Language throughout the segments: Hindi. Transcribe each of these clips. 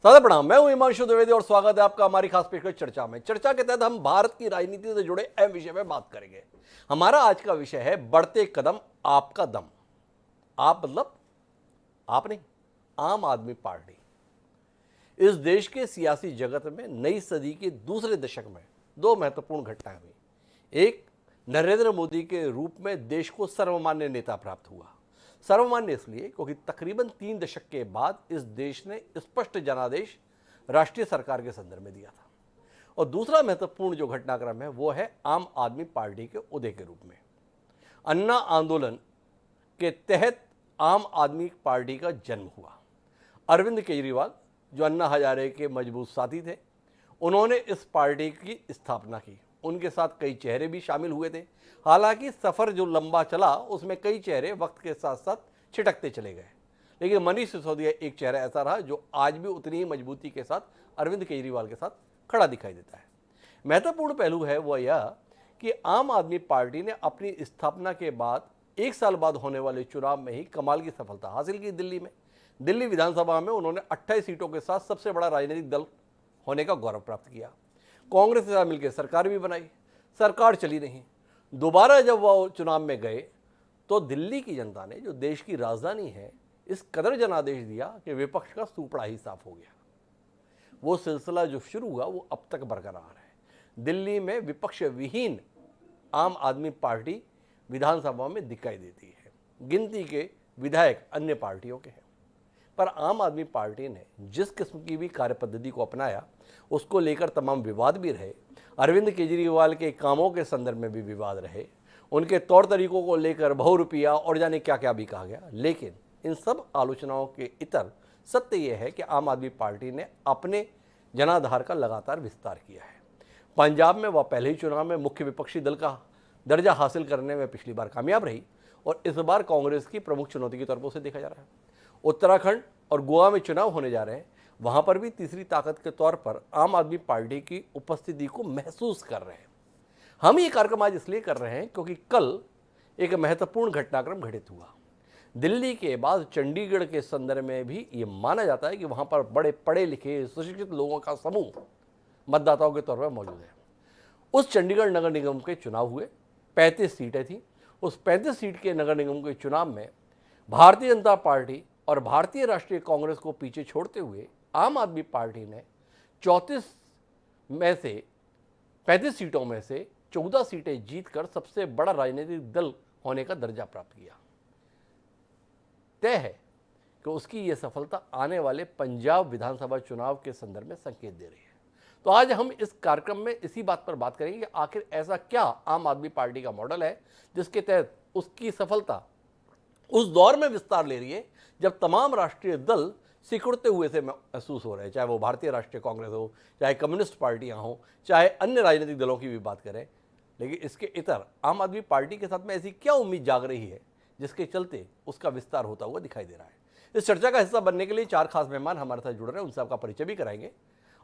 सादर प्रणाम। मैं हूं हिमांशु द्विवेदी और स्वागत है आपका हमारी खास पेशकश चर्चा में। चर्चा के तहत हम भारत की राजनीति से जुड़े अहम विषय में बात करेंगे। हमारा आज का विषय है बढ़ते कदम आपका दम। आप मतलब आप नहीं, आम आदमी पार्टी। इस देश के सियासी जगत में नई सदी के दूसरे दशक में दो महत्वपूर्ण घटनाएं हुई। एक, नरेंद्र मोदी के रूप में देश को सर्वमान्य नेता प्राप्त हुआ। सर्वमान्य इसलिए क्योंकि तकरीबन 3 दशक के बाद इस देश ने स्पष्ट जनादेश राष्ट्रीय सरकार के संदर्भ में दिया था। और दूसरा महत्वपूर्ण जो घटनाक्रम है वो है आम आदमी पार्टी के उदय के रूप में। अन्ना आंदोलन के तहत आम आदमी पार्टी का जन्म हुआ। अरविंद केजरीवाल जो अन्ना हजारे के मजबूत साथी थे, उन्होंने इस पार्टी की स्थापना की। उनके साथ कई चेहरे भी शामिल हुए थे। हालांकि सफ़र जो लंबा चला उसमें कई चेहरे वक्त के साथ साथ छिटकते चले गए, लेकिन मनीष सिसोदिया एक चेहरा ऐसा रहा जो आज भी उतनी ही मजबूती के साथ अरविंद केजरीवाल के साथ खड़ा दिखाई देता है। महत्वपूर्ण पहलू है वह यह कि आम आदमी पार्टी ने अपनी स्थापना के बाद 1 साल बाद होने वाले चुनाव में ही कमाल की सफलता हासिल की। दिल्ली विधानसभा में उन्होंने 28 सीटों के साथ सबसे बड़ा राजनीतिक दल होने का गौरव प्राप्त किया। कांग्रेस के साथ मिलकर सरकार भी बनाई, सरकार चली नहीं। दोबारा जब वह चुनाव में गए तो दिल्ली की जनता ने, जो देश की राजधानी है, इस कदर जनादेश दिया कि विपक्ष का सूपड़ा ही साफ हो गया। वो सिलसिला जो शुरू हुआ वो अब तक बरकरार है। दिल्ली में विपक्ष विहीन आम आदमी पार्टी विधानसभा में दिखाई देती है। गिनती के विधायक अन्य पार्टियों के हैं, पर आम आदमी पार्टी ने जिस किस्म की भी कार्यपद्धति को अपनाया उसको लेकर तमाम विवाद भी रहे। अरविंद केजरीवाल के कामों के संदर्भ में भी विवाद रहे, उनके तौर तरीकों को लेकर बहुरूपिया और जाने क्या क्या भी कहा गया। लेकिन इन सब आलोचनाओं के इतर सत्य यह है कि आम आदमी पार्टी ने अपने जनाधार का लगातार विस्तार किया है। पंजाब में वह पहले ही चुनाव में मुख्य विपक्षी दल का दर्जा हासिल करने में पिछली बार कामयाब रही और इस बार कांग्रेस की प्रमुख चुनौती के तौर पर उसे देखा जा रहा है। उत्तराखंड और गोवा में चुनाव होने जा रहे हैं, वहां पर भी तीसरी ताकत के तौर पर आम आदमी पार्टी की उपस्थिति को महसूस कर रहे हैं। हम ये कार्यक्रम आज इसलिए कर रहे हैं क्योंकि कल एक महत्वपूर्ण घटनाक्रम घटित हुआ। दिल्ली के बाद चंडीगढ़ के संदर्भ में भी ये माना जाता है कि वहां पर बड़े पढ़े लिखे सुशिक्षित लोगों का समूह मतदाताओं के तौर पर मौजूद है। उस चंडीगढ़ नगर निगम के चुनाव हुए, 35 सीटें थी। उस 35 सीट के नगर निगम के चुनाव में भारतीय जनता पार्टी और भारतीय राष्ट्रीय कांग्रेस को पीछे छोड़ते हुए आम आदमी पार्टी ने 34 में से 35 सीटों में से 14 सीटें जीतकर सबसे बड़ा राजनीतिक दल होने का दर्जा प्राप्त किया। तय है कि उसकी यह सफलता आने वाले पंजाब विधानसभा चुनाव के संदर्भ में संकेत दे रही है। तो आज हम इस कार्यक्रम में इसी बात पर बात करेंगे कि आखिर ऐसा क्या आम आदमी पार्टी का मॉडल है जिसके तहत उसकी सफलता उस दौर में विस्तार ले रही है जब तमाम राष्ट्रीय दल सिकुड़ते हुए से महसूस हो रहे हैं, चाहे वो भारतीय राष्ट्रीय कांग्रेस हो, चाहे कम्युनिस्ट पार्टियां हों, चाहे अन्य राजनीतिक दलों की भी बात करें। लेकिन इसके इतर आम आदमी पार्टी के साथ में ऐसी क्या उम्मीद जाग रही है जिसके चलते उसका विस्तार होता हुआ दिखाई दे रहा है। इस चर्चा का हिस्सा बनने के लिए 4 खास मेहमान हमारे साथ जुड़ रहे हैं, उनसे आपका परिचय भी कराएंगे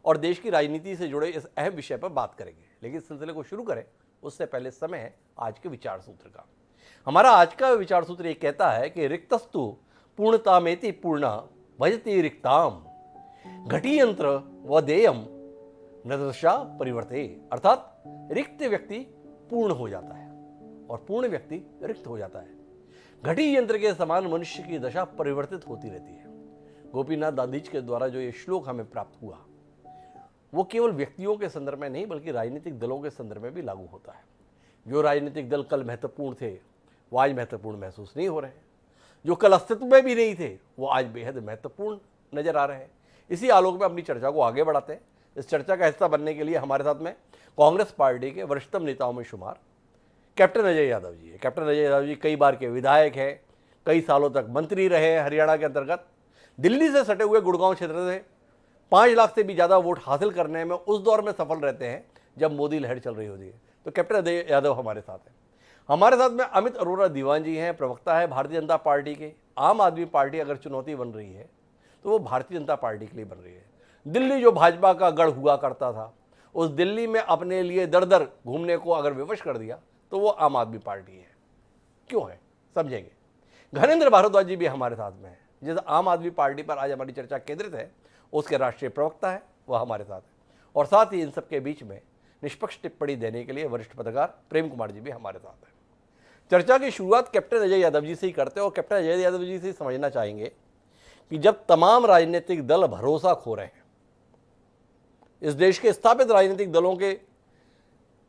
और देश की राजनीति से जुड़े इस अहम विषय पर बात करेंगे। लेकिन इस सिलसिले को शुरू करें उससे पहले समय है आज के विचार सूत्र का। हमारा आज का विचार सूत्र ये कहता है कि रिक्तस्तु पूर्णतामेति पूर्णा भजति रिक्ताम घटी यंत्र व देयम नदशा परिवर्ते। अर्थात रिक्त व्यक्ति पूर्ण हो जाता है और पूर्ण व्यक्ति रिक्त हो जाता है। घटी यंत्र के समान मनुष्य की दशा परिवर्तित होती रहती है। गोपीनाथ दादीज के द्वारा जो ये श्लोक हमें प्राप्त हुआ वो केवल व्यक्तियों के संदर्भ में नहीं बल्कि राजनीतिक दलों के संदर्भ में भी लागू होता है। जो राजनीतिक दल कल महत्वपूर्ण थे वो आज महत्वपूर्ण महसूस नहीं हो रहे हैं। जो कल अस्तित्व में भी नहीं थे वो आज बेहद महत्वपूर्ण नजर आ रहे हैं। इसी आलोक में अपनी चर्चा को आगे बढ़ाते हैं। इस चर्चा का हिस्सा बनने के लिए हमारे साथ में कांग्रेस पार्टी के वरिष्ठतम नेताओं में शुमार कैप्टन अजय यादव जी है। कैप्टन अजय यादव जी कई बार के विधायक हैं, कई सालों तक मंत्री रहे हरियाणा के अंतर्गत। दिल्ली से सटे हुए गुड़गांव क्षेत्र से 5 लाख से भी ज़्यादा वोट हासिल करने में उस दौर में सफल रहते हैं जब मोदी लहर चल रही होती है। तो कैप्टन अजय यादव हमारे साथ हैं। हमारे साथ में अमित अरोड़ा दीवान जी हैं, प्रवक्ता है भारतीय जनता पार्टी के। आम आदमी पार्टी अगर चुनौती बन रही है तो वो भारतीय जनता पार्टी के लिए बन रही है। दिल्ली जो भाजपा का गढ़ हुआ करता था, उस दिल्ली में अपने लिए दर दर घूमने को अगर विवश कर दिया तो वो आम आदमी पार्टी है। क्यों है समझेंगे। घनेंद्र भारद्वाज जी भी हमारे साथ में हैं। जिस आम आदमी पार्टी पर आज हमारी चर्चा केंद्रित है उसके राष्ट्रीय प्रवक्ता है, वह हमारे साथ है, और साथ ही इन सबके बीच में निष्पक्ष टिप्पणी देने के लिए वरिष्ठ पत्रकार प्रेम कुमार जी भी हमारे साथ हैं। चर्चा की शुरुआत कैप्टन अजय यादव जी से ही करते हैं और कैप्टन अजय यादव जी से समझना चाहेंगे कि जब तमाम राजनीतिक दल भरोसा खो रहे हैं, इस देश के स्थापित राजनीतिक दलों के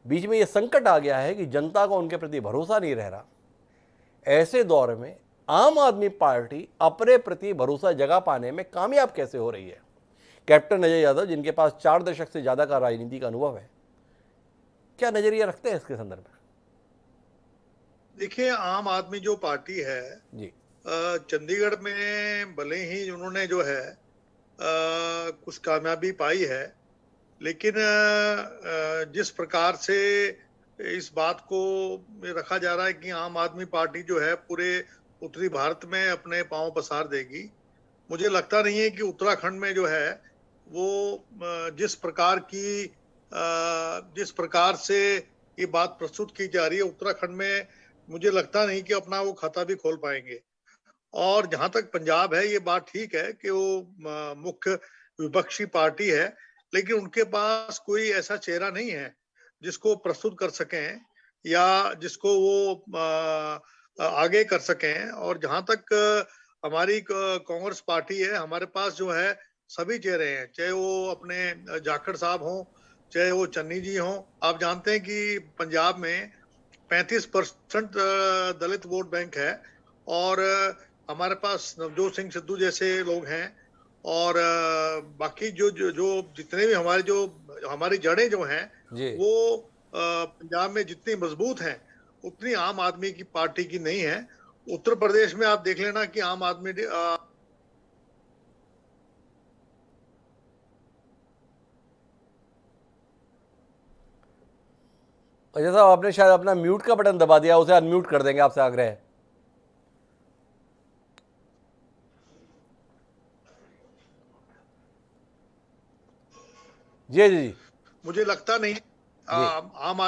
बीच में यह संकट आ गया है कि जनता को उनके प्रति भरोसा नहीं रह रहा, ऐसे दौर में आम आदमी पार्टी अपने प्रति भरोसा जगा पाने में कामयाब कैसे हो रही है? कैप्टन अजय यादव, जिनके पास 4 दशक से ज्यादा का राजनीति का अनुभव है, क्या नजरिया रखते हैं इसके संदर्भ में? देखिए, आम आदमी जो पार्टी है जी, चंडीगढ़ में भले ही उन्होंने जो है कुछ कामयाबी पाई है, लेकिन जिस प्रकार से इस बात को रखा जा रहा है कि आम आदमी पार्टी जो है पूरे उत्तरी भारत में अपने पांव पसार देगी, मुझे लगता नहीं है कि उत्तराखंड में जो है वो जिस प्रकार से ये बात प्रस्तुत की जा रही है, उत्तराखंड में मुझे लगता नहीं कि अपना वो खाता भी खोल पाएंगे। और जहां तक पंजाब है, ये बात ठीक है कि वो मुख्य विपक्षी पार्टी है, लेकिन उनके पास कोई ऐसा चेहरा नहीं है जिसको प्रस्तुत कर सकें या जिसको वो आगे कर सकें। और जहां तक हमारी कांग्रेस पार्टी है, हमारे पास जो है सभी चेहरे हैं, चाहे वो अपने जाखड़ साहब हों, चाहे वो चन्नी जी हों। आप जानते हैं कि पंजाब में 35% दलित वोट बैंक है और हमारे पास नवजोत सिंह सिद्धू जैसे लोग हैं, और बाकी जो जो जो जितने भी हमारी जड़ें जो हैं वो पंजाब में जितनी मजबूत हैं उतनी आम आदमी की पार्टी की नहीं है। उत्तर प्रदेश में आप देख लेना कि आम आदमी अजय साहब, आपने शायद अपना म्यूट का बटन दबा दिया, उसे अनम्यूट कर देंगे, आपसे आग्रह है। जी जी जी। मुझे लगता नहीं आम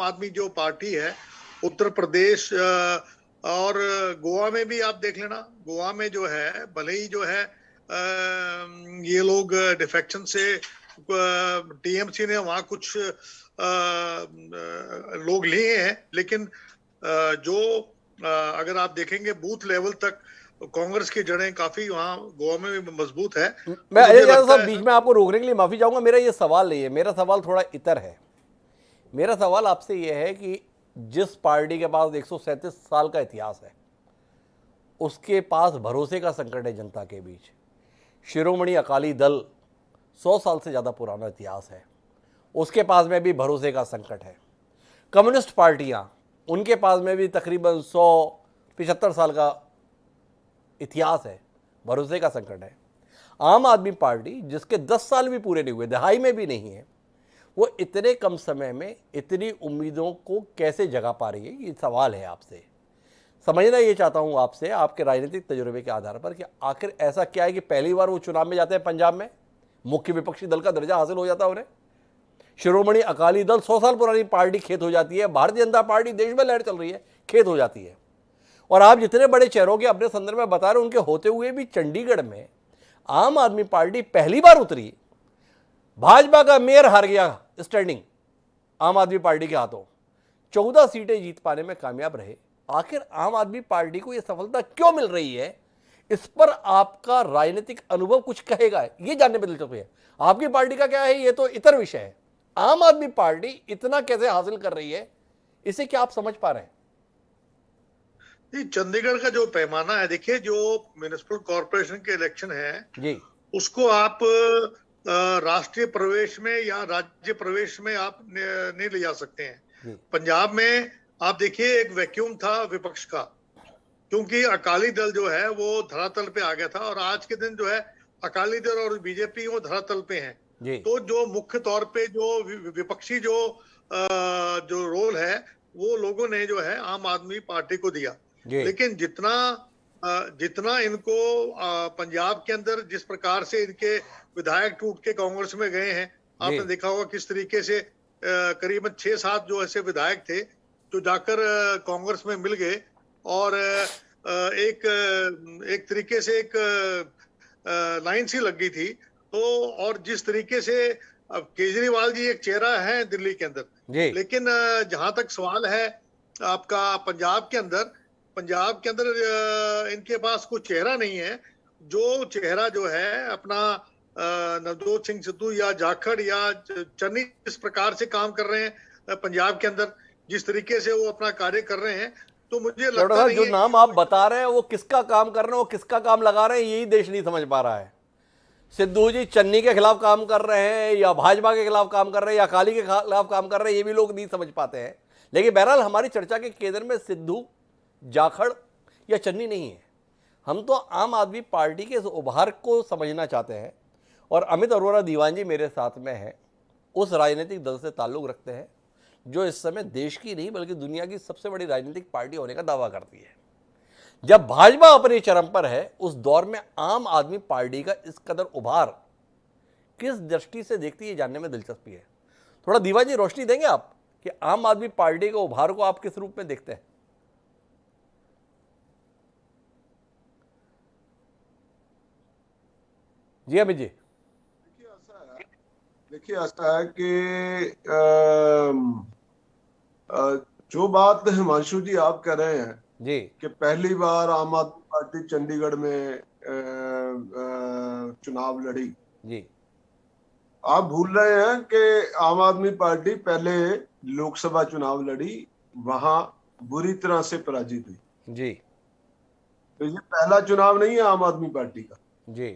आदमी जो पार्टी है उत्तर प्रदेश और गोवा में भी आप देख लेना, गोवा में जो है भले ही जो है ये लोग डिफेक्शन से टीएमसी ने वहां कुछ लोग लिए हैं, लेकिन अगर आप देखेंगे बूथ लेवल तक कांग्रेस की जड़ें काफी वहां गोवा में भी मजबूत है। मैं अजय यादव साहब बीच में आपको रोकने के लिए माफी चाहूंगा, मेरा ये सवाल नहीं है, मेरा सवाल थोड़ा इतर है। मेरा सवाल आपसे यह है कि जिस पार्टी के पास 137 साल का इतिहास है, उसके पास भरोसे का संकट है जनता के बीच। शिरोमणि अकाली दल 100 साल से ज़्यादा पुराना इतिहास है, उसके पास में भी भरोसे का संकट है। कम्युनिस्ट पार्टियां, उनके पास में भी तकरीबन 175 साल का इतिहास है, भरोसे का संकट है। आम आदमी पार्टी, जिसके 10 साल भी पूरे नहीं हुए, दहाई में भी नहीं है, वो इतने कम समय में इतनी उम्मीदों को कैसे जगा पा रही है? ये सवाल है आपसे। समझना ये चाहता हूं आपसे, आपके राजनीतिक तजुर्बे के आधार पर, कि आखिर ऐसा क्या है कि पहली बार वो चुनाव में जाते हैं, पंजाब में मुख्य विपक्षी दल का दर्जा हासिल हो जाता है उन्हें। शिरोमणि अकाली दल 100 साल पुरानी पार्टी खेत हो जाती है, भारतीय जनता पार्टी देश में लहर चल रही है, खेत हो जाती है। और आप जितने बड़े चेहरों के अपने संदर्भ में बता रहे, उनके होते हुए भी चंडीगढ़ में आम आदमी पार्टी पहली बार उतरी, भाजपा का मेयर हार गया स्टैंडिंग आम आदमी पार्टी के हाथों, 14 सीटें जीत पाने में कामयाब रहे। आखिर आम आदमी पार्टी को यह सफलता क्यों मिल रही है? इस पर आपका राजनीतिक अनुभव कुछ कहेगा, ये जानने में दिलचस्पी है। आपकी पार्टी का क्या है, ये तो इतर विषय है। आम आदमी पार्टी इतना कैसे हासिल कर रही है, इसे क्या आप समझ पा रहे हैं? चंडीगढ़ का जो पैमाना है, देखिए जो म्युनिसिपल कॉर्पोरेशन के इलेक्शन है जी, उसको आप राष्ट्रीय प्रवेश में या राज्य प्रवेश में आप नहीं ले जा सकते हैं। पंजाब में आप देखिए एक वैक्यूम था विपक्ष का, क्योंकि अकाली दल जो है वो धरातल पे आ गया था, और आज के दिन जो है अकाली दल और बीजेपी वो धरातल पे हैं। तो जो मुख्य तौर पे जो विपक्षी जो रोल है वो लोगों ने जो है आम आदमी पार्टी को दिया। लेकिन जितना इनको पंजाब के अंदर जिस प्रकार से इनके विधायक टूट के कांग्रेस में गए हैं, आपने देखा होगा किस तरीके से करीबन 6-7 जो ऐसे विधायक थे जो जाकर कांग्रेस में मिल गए, और एक तरीके से एक लाइन सी लग गई थी। तो और जिस तरीके से अब केजरीवाल जी एक चेहरा है दिल्ली के अंदर, जी। लेकिन जहां तक सवाल है आपका पंजाब के अंदर इनके पास कोई चेहरा नहीं है। जो चेहरा जो है अपना नवजोत सिंह सिद्धू या जाखड़ या चन्नी जिस प्रकार से काम कर रहे हैं पंजाब के अंदर, जिस तरीके से वो अपना कार्य कर रहे हैं, तो मुझे चौड़ा लगता साहब, नहीं जो है कि नाम आप बता रहे हैं वो किसका काम कर रहे हैं, वो किसका काम लगा रहे हैं, यही देश नहीं समझ पा रहा है। सिद्धू जी चन्नी के खिलाफ काम कर रहे हैं या भाजपा के खिलाफ काम कर रहे हैं या अकाली के खिलाफ काम कर रहे हैं, ये भी लोग नहीं समझ पाते हैं। लेकिन बहरहाल हमारी चर्चा के केंद्र में सिद्धू, जाखड़ या चन्नी नहीं है। हम तो आम आदमी पार्टी के इस उभार को समझना चाहते हैं। और अमित अरोड़ा दीवान जी मेरे साथ में है, उस राजनीतिक दल से ताल्लुक़ रखते हैं जो इस समय देश की नहीं बल्कि दुनिया की सबसे बड़ी राजनीतिक पार्टी होने का दावा करती है। जब भाजपा अपने चरम पर है, उस दौर में आम आदमी पार्टी का इस कदर उभार किस दृष्टि से देखती है, जानने में दिलचस्पी है। थोड़ा दीवान जी रोशनी देंगे आप कि आम आदमी पार्टी के उभार को आप किस रूप में देखते हैं? जी अमित जी। देखिए ऐसा है कि जो बात हिमांशु जी आप कह रहे हैं जी कि पहली बार आम आदमी पार्टी चंडीगढ़ में चुनाव लड़ी, जी आप भूल रहे हैं कि आम आदमी पार्टी पहले लोकसभा चुनाव लड़ी, वहां बुरी तरह से पराजित हुई। जी तो ये पहला चुनाव नहीं है आम आदमी पार्टी का। जी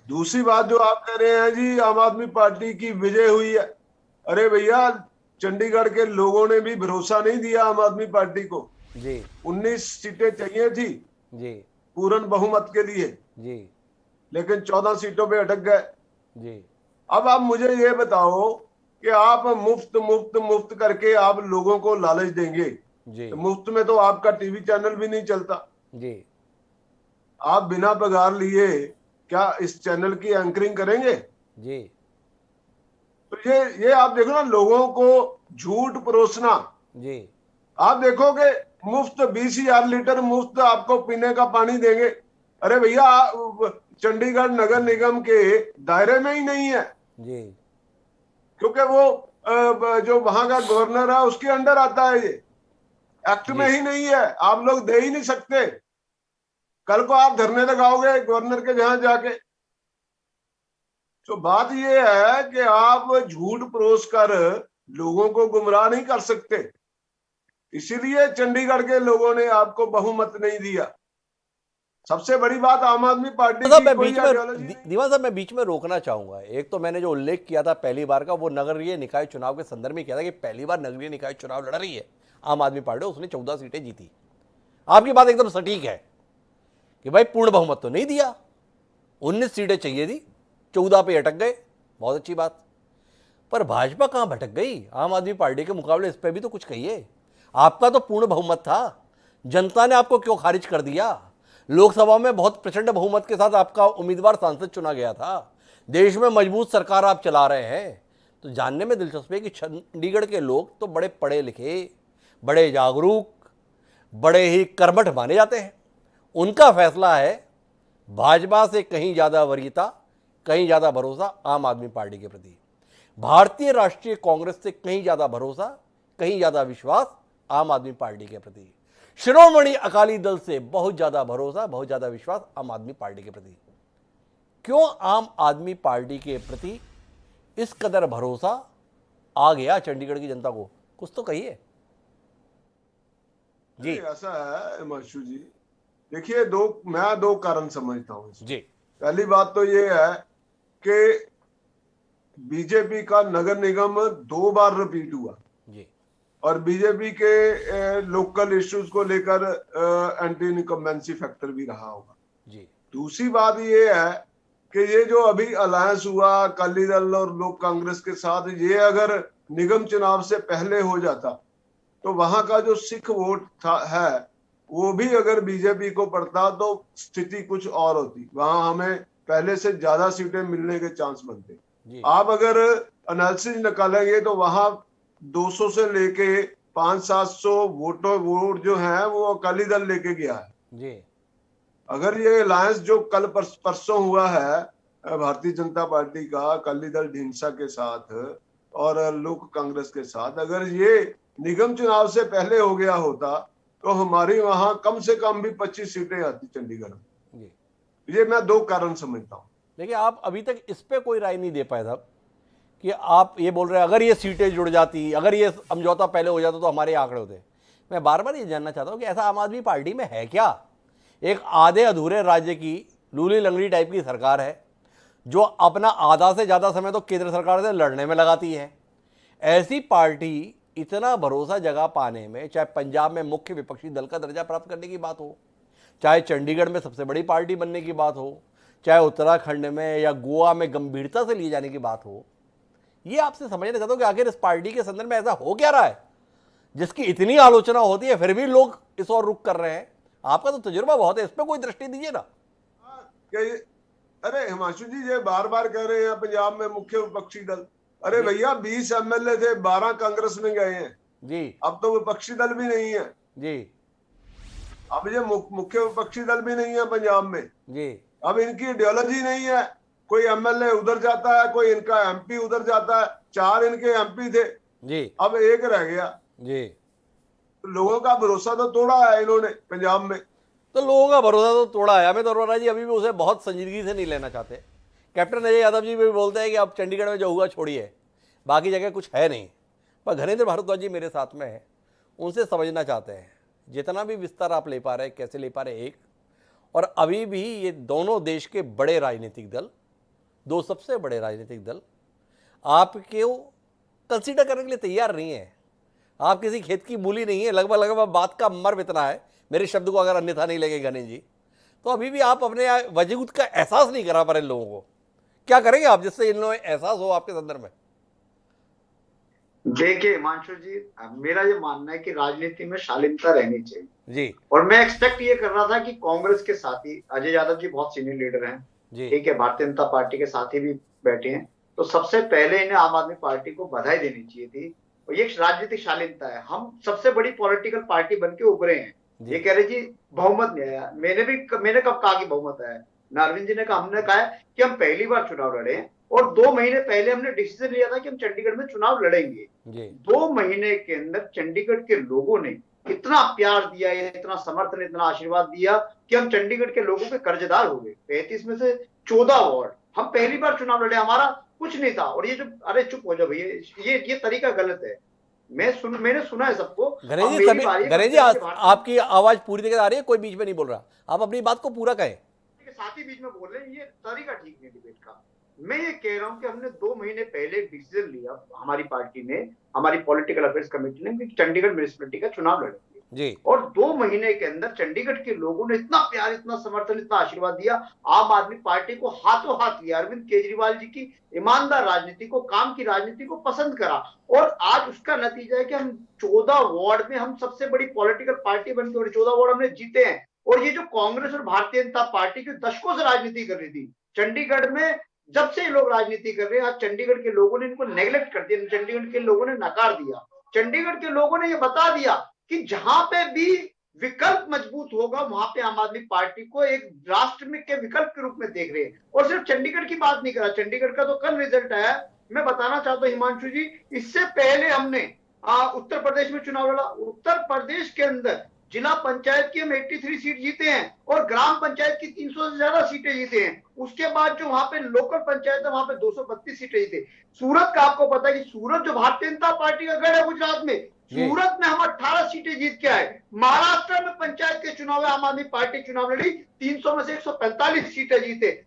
दूसरी बात जो आप कह रहे हैं जी आम आदमी पार्टी की विजय हुई है, अरे भैया चंडीगढ़ के लोगों ने भी भरोसा नहीं दिया आम आदमी पार्टी को। जी 19 सीटें चाहिए थी जी पूर्ण बहुमत के लिए, जी लेकिन 14 सीटों पे अटक गए। जी अब आप मुझे ये बताओ कि आप मुफ्त मुफ्त मुफ्त करके आप लोगों को लालच देंगे, जी तो मुफ्त में तो आपका टीवी चैनल भी नहीं चलता। जी आप बिना पगार लिए क्या इस चैनल की एंकरिंग करेंगे? जी तो ये आप देखो ना, लोगों को झूठ परोसना। जी आप देखोगे मुफ्त 20,000 लीटर मुफ्त आपको पीने का पानी देंगे, अरे भैया चंडीगढ़ नगर निगम के दायरे में ही नहीं है, जी क्योंकि वो जो वहां का गवर्नर है उसके अंडर आता है, ये एक्ट में ही नहीं है, आप लोग दे ही नहीं सकते। कल को आप धरने लगाओगे गवर्नर के जहां जाके। तो बात ये है कि आप झूठ परोस कर लोगों को गुमराह नहीं कर सकते, इसीलिए चंडीगढ़ के लोगों ने आपको बहुमत नहीं दिया। सबसे बड़ी बात आम आदमी पार्टी साहब, की मैं कोई बीच आइडियोलॉजी में दीवान साहब मैं बीच में रोकना चाहूंगा। एक तो मैंने जो उल्लेख किया था पहली बार का, वो नगरीय निकाय चुनाव के संदर्भ में किया था कि पहली बार नगरीय निकाय चुनाव लड़ रही है आम आदमी पार्टी, उसने 14 सीटें जीती। आपकी बात एकदम सटीक है कि भाई पूर्ण बहुमत तो नहीं दिया, 19 सीटें चाहिए थी, 14 पे अटक गए, बहुत अच्छी बात। पर भाजपा कहां भटक गई आम आदमी पार्टी के मुकाबले? इस पर भी तो कुछ कहिए। आपका तो पूर्ण बहुमत था, जनता ने आपको क्यों खारिज कर दिया? लोकसभा में बहुत प्रचंड बहुमत के साथ आपका उम्मीदवार सांसद चुना गया था, देश में मजबूत सरकार आप चला रहे हैं। तो जानने में दिलचस्पी है कि चंडीगढ़ के लोग तो बड़े पढ़े लिखे, बड़े जागरूक, बड़े ही कर्मठ माने जाते हैं। उनका फैसला है भाजपा से कहीं ज़्यादा वरीयता, कहीं ज़्यादा भरोसा आम आदमी पार्टी के प्रति, भारतीय राष्ट्रीय कांग्रेस से कहीं ज़्यादा भरोसा, कहीं ज़्यादा विश्वास आम आदमी पार्टी के प्रति, शिरोमणि अकाली दल से बहुत ज़्यादा भरोसा, बहुत ज़्यादा विश्वास आम आदमी पार्टी के प्रति। क्यों आम आदमी पार्टी के प्रति इस कदर भरोसा आ गया चंडीगढ़ की जनता को? कुछ तो कहिए जी। ऐसा है हिमांशु जी, देखिए मैं दो कारण समझता हूँ इसमें। जी पहली बात तो ये है कि बीजेपी का नगर निगम 2 बार रिपीट हुआ जी और बीजेपी के लोकल इश्यूज को लेकर एंटी इनकम्बेंसी फैक्टर भी रहा होगा जी। दूसरी बात ये है कि ये जो अभी अलायंस हुआ अकाली दल और लोक कांग्रेस के साथ, ये अगर निगम चुनाव से पहले हो जाता तो वहां का जो सिख वोट है वो भी अगर बीजेपी को पड़ता तो स्थिति कुछ और होती, वहां हमें पहले से ज्यादा सीटें मिलने के चांस बनते। आप अगर एनालिसिस निकालेंगे तो वहां 200 से लेके 500-700 वोट जो है वो अकाली दल लेके गया है जी। अगर ये अलायंस जो कल परसों हुआ है भारतीय जनता पार्टी का अकाली दल ढींसा के साथ और लोक कांग्रेस के साथ, अगर ये निगम चुनाव से पहले हो गया होता तो हमारी वहां कम से कम भी 25 सीटें आती चंडीगढ़ में। ये मैं 2 कारण समझता हूँ। देखिए, आप अभी तक इस पे कोई राय नहीं दे पाए साहब कि आप ये बोल रहे हैं अगर ये सीटें जुड़ जाती, अगर ये समझौता पहले हो जाता तो हमारे आंकड़े होते। मैं बार बार ये जानना चाहता हूँ कि ऐसा आम आदमी पार्टी में है क्या? एक आधे अधूरे राज्य की लूली लंगड़ी टाइप की सरकार है जो अपना आधा से ज़्यादा समय तो केंद्र सरकार से लड़ने में लगाती है। ऐसी पार्टी इतना भरोसा जगह पाने में, चाहे पंजाब में मुख्य विपक्षी दल का दर्जा प्राप्त करने की बात हो, चाहे चंडीगढ़ में सबसे बड़ी पार्टी बनने की बात हो, चाहे उत्तराखंड में या गोवा में गंभीरता से लिए जाने की बात हो, ये आपसे समझना चाहता हूँ कि आखिर इस पार्टी के संदर्भ में ऐसा हो क्या रहा है जिसकी इतनी आलोचना होती है फिर भी लोग इस ओर रुख कर रहे हैं। आपका तो तजुर्बा बहुत है, इस पर कोई दृष्टि दीजिए ना। अरे हिमांशु जी, ये बार बार कह रहे हैं पंजाब में मुख्य विपक्षी दल। अरे भैया 20 एमएलए थे, 12 कांग्रेस में गए हैं जी। अब तो विपक्षी दल भी नहीं है जी। अब ये मुख्य विपक्षी दल भी नहीं है पंजाब में जी। अब इनकी आइडियोलॉजी नहीं है। कोई एमएलए उधर जाता है, कोई इनका एमपी उधर जाता है। 4 इनके एमपी थे जी, अब 1 रह गया जी। तो लोगों का भरोसा तो तोड़ा है इन्होंने पंजाब में। तो लोगों का भरोसा तो तोड़ा है। अमित अरोड़ा जी अभी भी उसे बहुत संजीदगी से नहीं लेना चाहते। कैप्टन अजय यादव जी भी बोलते हैं कि अब चंडीगढ़ में जो हुआ छोड़िए, बाकी जगह कुछ है नहीं। पर घनेंद्र भारद्वाज जी मेरे साथ में है, उनसे समझना चाहते हैं जितना भी विस्तार आप ले पा रहे हैं, कैसे ले पा रहे हैं। एक और अभी भी ये दोनों देश के बड़े राजनीतिक दल, 2 सबसे बड़े राजनीतिक दल आपके कंसीडर करने के लिए तैयार नहीं है। आप किसी खेत की मूली नहीं है। लगभग बात का मर्म इतना है, मेरे शब्द को अगर अन्यथा नहीं लगे घने जी, तो अभी भी आप अपने वजूद का एहसास नहीं करा पा रहे इन लोगों को। क्या करेंगे आप जिससे इन लोगों को एहसास हो आपके संदर्भ में? देखिए हिमांशु जी, मेरा ये मानना है कि राजनीति में शालीनता रहनी चाहिए जी। और मैं एक्सपेक्ट ये कर रहा था कि कांग्रेस के साथी अजय यादव जी बहुत सीनियर लीडर हैं जी। ठीक है, भारतीय जनता पार्टी के साथी भी बैठे हैं, तो सबसे पहले इन्हें आम आदमी पार्टी को बधाई देनी चाहिए थी। और ये राजनीतिक शालीनता है। हम सबसे बड़ी पॉलिटिकल पार्टी बन के उभरे हैं। ये कह रहे जी बहुमत नहीं आया। मैंने कब कहा कि बहुमत आया? अरविंद जी ने कहा, हमने कहा है कि हम पहली बार चुनाव लड़े हैं और 2 महीने पहले हमने डिसीजन लिया था कि हम चंडीगढ़ में चुनाव लड़ेंगे। 2 महीने के अंदर चंडीगढ़ के लोगों ने इतना प्यार दिया, इतना समर्थन, इतना आशीर्वाद दिया कि हम चंडीगढ़ के लोगों के कर्जदार हो गए। 35 में से 14 वार्ड हम पहली बार चुनाव लड़े, हमारा कुछ नहीं था। और ये जो, अरे चुप हो जाओ भैया, ये तरीका गलत है। मैंने सुना है सबको। गणेश जी आपकी आवाज पूरी तरह आ रही है, कोई बीच में नहीं बोल रहा, आप अपनी बात को पूरा कहें। साथ ही बीच में बोल रहे हैं, ये तरीका ठीक नहीं डिबेट का। मैं ये कह रहा हूं कि हमने 2 महीने पहले डिसीजन लिया हमारी पार्टी ने, हमारी पॉलिटिकल अफेयर्स कमेटी ने, कि चंडीगढ़ म्युनिसिपैलिटी का चुनाव लड़ेंगे जी। और 2 महीने के अंदर चंडीगढ़ के लोगों ने इतना प्यार, इतना समर्थन, इतना आशीर्वाद दिया। आम आदमी पार्टी को हाथों हाथ लिया। अरविंद केजरीवाल जी की ईमानदार राजनीति को, काम की राजनीति को पसंद करा और आज उसका नतीजा है कि हम 14 वार्ड में हम सबसे बड़ी पॉलिटिकल पार्टी बनकर और 14 वार्ड हमने जीते हैं। और ये जो कांग्रेस और भारतीय जनता पार्टी की दशकों से राजनीति कर रही थी चंडीगढ़ में, जब से ये लोग राजनीति कर रहे हैं, आज चंडीगढ़ के लोगों ने इनको नेग्लेक्ट कर दिया, चंडीगढ़ के लोगों ने नकार दिया। चंडीगढ़ के लोगों ने ये बता दिया कि जहां पे भी विकल्प मजबूत होगा वहां पे आम आदमी पार्टी को एक राष्ट्र में के विकल्प के रूप में देख रहे हैं। और सिर्फ चंडीगढ़ की बात नहीं करा, चंडीगढ़ का तो कल रिजल्ट आया। मैं बताना चाहता हूं हिमांशु जी, इससे पहले हमने उत्तर प्रदेश में चुनाव लड़ा। उत्तर प्रदेश के अंदर जिला पंचायत की हम 83 सीट जीते हैं और ग्राम पंचायत की 300 से ज्यादा सीटें जीते हैं। उसके बाद जो वहां पे लोकल पंचायत है वहां पे 232 सीटें जीते। सूरत का आपको पता है कि सूरत जो भारतीय जनता पार्टी का गढ़ है गुजरात में, सूरत में हम 18 सीटें जीत के आए। महाराष्ट्र में पंचायत के चुनाव में आम आदमी पार्टी चुनाव लड़ी, 300 में से 145 सीटें जीते।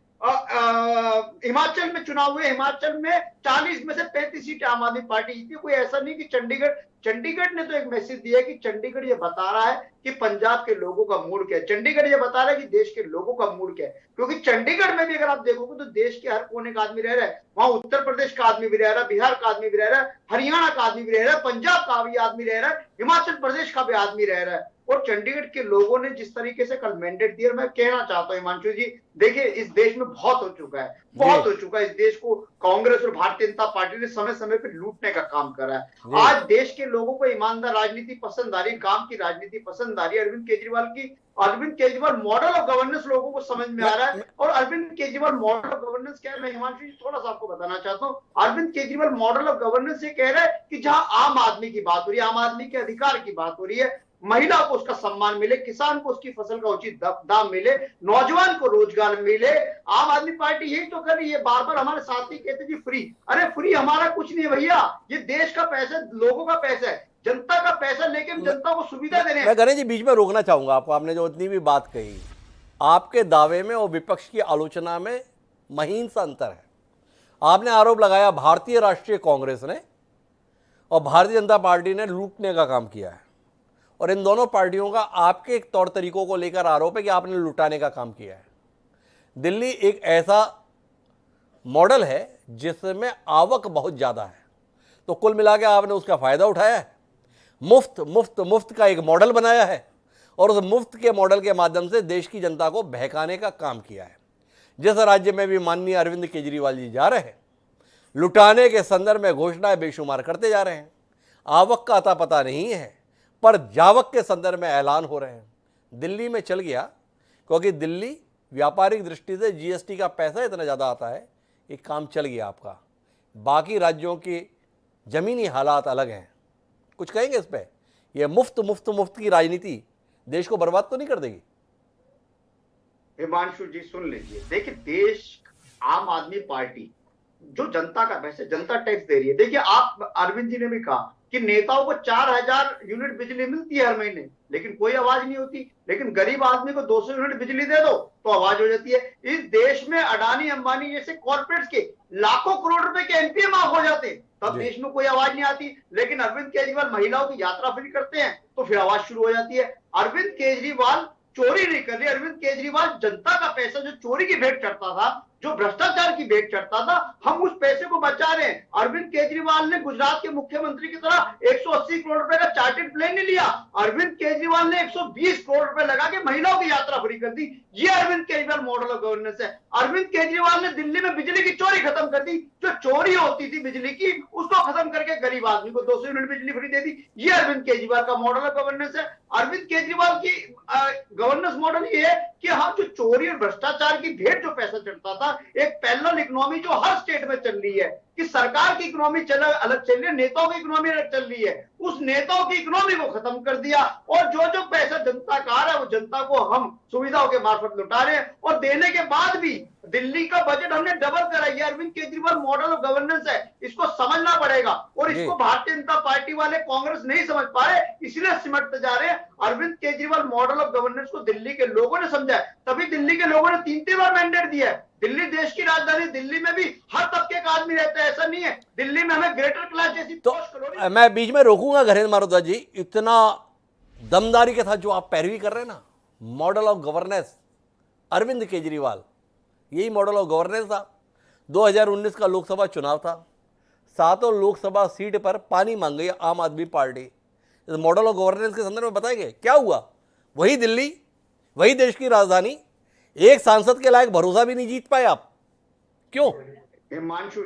हिमाचल में चुनाव हुए, हिमाचल में 40 में से 35 सीटें आम आदमी पार्टी जीती। कोई ऐसा नहीं कि चंडीगढ़ ने तो एक मैसेज दिया कि चंडीगढ़ ये बता रहा है कि पंजाब के लोगों का मूड क्या है, चंडीगढ़ ये बता रहा है कि देश के लोगों का मूड क्या है। क्योंकि चंडीगढ़ में भी अगर आप देखोगे तो देश के हर कोने का आदमी रह रहा है। वहां उत्तर प्रदेश का आदमी भी रह रहा है, बिहार का आदमी भी रह रहा है, हरियाणा का आदमी भी रह रहा है, पंजाब का भी आदमी रह रहा है, हिमाचल प्रदेश का भी आदमी रह रहा है। और चंडीगढ़ के लोगों ने जिस तरीके से कल मैंडेट दिया, मैं कहना चाहता हूं हिमांशु जी, देखिए इस देश में बहुत हो चुका है, बहुत हो चुका है। इस देश को कांग्रेस और भारतीय जनता पार्टी ने समय समय पर लूटने का काम करा है। आज देश के लोगों को ईमानदार राजनीति पसंद आ रही, काम की राजनीति पसंद आ रही है। Arvind Kejriwal model of governance लोगों को समझ में आ रहा है। और Arvind Kejriwal model of governance क्या है, मैं हिमांशु जी थोड़ा सा आपको बताना चाहता हूँ। Arvind Kejriwal model of governance ये कह रहा है कि जहां आम आदमी की बात हो रही है, आम आदमी के अधिकार की बात हो रही है, महिला को उसका सम्मान मिले, किसान को उसकी फसल का उचित दाम मिले, नौजवान को रोजगार मिले, आम आदमी पार्टी यही तो कर रही है। बार बार हमारे साथी कहते जी फ्री, अरे फ्री हमारा कुछ नहीं है भैया, ये देश का पैसा, लोगों का पैसा है, जनता का पैसा लेके हम जनता को सुविधा दे रहे हैं। मैं गणेश जी बीच में रोकना चाहूंगा आपको। आपने जो इतनी भी बात कही, आपके दावे में और विपक्ष की आलोचना में महीन सा अंतर है। आपने आरोप लगाया भारतीय राष्ट्रीय कांग्रेस ने और भारतीय जनता पार्टी ने लूटने का काम किया है, और इन दोनों पार्टियों का आपके तौर तरीकों को लेकर आरोप है कि आपने लुटाने का काम किया है। दिल्ली एक ऐसा मॉडल है जिसमें आवक बहुत ज़्यादा है, तो कुल मिला के आपने उसका फ़ायदा उठाया है, मुफ्त मुफ्त मुफ्त का एक मॉडल बनाया है, और उस मुफ्त के मॉडल के माध्यम से देश की जनता को बहकाने का काम किया है। जिस राज्य में भी माननीय अरविंद केजरीवाल जी जा रहे हैं, लुटाने के संदर्भ में घोषणाएं बेशुमार करते जा रहे हैं। आवक का अता पता नहीं है, पर जावक के संदर्भ में ऐलान हो रहे हैं। दिल्ली में चल गया, क्योंकि दिल्ली व्यापारिक दृष्टि से जीएसटी का पैसा इतना ज़्यादा आता है, एक काम चल गया आपका। बाकी राज्यों की ज़मीनी हालात अलग हैं। कुछ कहेंगे इस पर? यह मुफ्त मुफ्त मुफ्त की राजनीति देश को बर्बाद तो नहीं कर देगी? हिमांशु जी सुन लीजिए, देखिए देश, आम आदमी पार्टी जो जनता का पैसा, जनता टैक्स दे रही है। देखिए आप, अरविंद जी ने भी कहा कि नेताओं को 4000 यूनिट बिजली मिलती है हर महीने, लेकिन कोई आवाज नहीं होती। लेकिन गरीब आदमी को 200 यूनिट बिजली दे दो तो आवाज हो जाती है। इस देश में अडानी अंबानी जैसे कॉर्पोरेट्स के लाखों करोड़ रुपए के एनपीए माफ हो जाते हैं, तब देश में कोई आवाज नहीं आती। लेकिन अरविंद केजरीवाल महिलाओं की यात्रा फ्री करते हैं तो फिर आवाज शुरू हो जाती है। अरविंद केजरीवाल चोरी नहीं कर रहे, अरविंद केजरीवाल जनता का पैसा जो चोरी की भेंट चढ़ता था, जो भ्रष्टाचार की भेंट चढ़ता था, हम उस पैसे को बचा रहे हैं। अरविंद केजरीवाल ने गुजरात के मुख्यमंत्री की तरह 180 करोड़ रुपए का चार्टर्ड प्लेन नहीं लिया। अरविंद केजरीवाल ने 120 करोड़ रुपए लगा के महिलाओं की यात्रा फ्री कर दी। ये Arvind Kejriwal model of governance है। अरविंद केजरीवाल ने दिल्ली में बिजली की चोरी खत्म कर दी, जो चोरी होती थी बिजली की उसको खत्म करके गरीब आदमी को 200 यूनिट बिजली फ्री दे दी। ये अरविंद केजरीवाल का मॉडल ऑफ गवर्नेंस है। अरविंद केजरीवाल की गवर्नेंस मॉडल ये है कि हम जो चोरी और भ्रष्टाचार की भेंट जो पैसा चढ़ता था, एक पैरेलल इकोनॉमी जो हर स्टेट में चल रही है कि सरकार की इकोनॉमी अलग चल रही है, नेताओं की इकोनॉमी अलग चल रही है, उस नेताओं की इकोनॉमी को खत्म कर दिया। और जो जो पैसा जनता का आ रहा है वो जनता को हम सुविधाओं के मार्फत लुटा रहे हैं। और देने के बाद भी दिल्ली का बजट हमने डबल करा। ये Arvind Kejriwal model of governance है, इसको समझना पड़ेगा। और इसको भारतीय जनता पार्टी वाले, कांग्रेस नहीं समझ पा रहे, इसलिए सिमटते जा रहे हैं। Arvind Kejriwal model of governance को दिल्ली के लोगों ने समझा है, तभी दिल्ली के लोगों ने 3 बार मैंडेट दिया है। दिल्ली देश की राजधानी, दिल्ली में भी हर तबके का आदमी रहता है, ऐसा नहीं है। दिल्ली में हमें ग्रेटर क्लास जैसी तो मैं बीच में रोकूंगा घरेंद्र मारुता जी, इतना दमदारी के साथ जो आप पैरवी कर रहे हैं ना, model of governance Arvind Kejriwal, यही मॉडल ऑफ गवर्नेंस था। 2019 का लोकसभा चुनाव था, 7 लोकसभा सीट पर पानी मांग गई आम आदमी पार्टी। इस मॉडल ऑफ गवर्नेंस के संदर्भ में बताएंगे क्या हुआ? वही दिल्ली, वही देश की राजधानी, एक सांसद के लायक भरोसा भी नहीं जीत पाए आप। क्यों? हिमांशु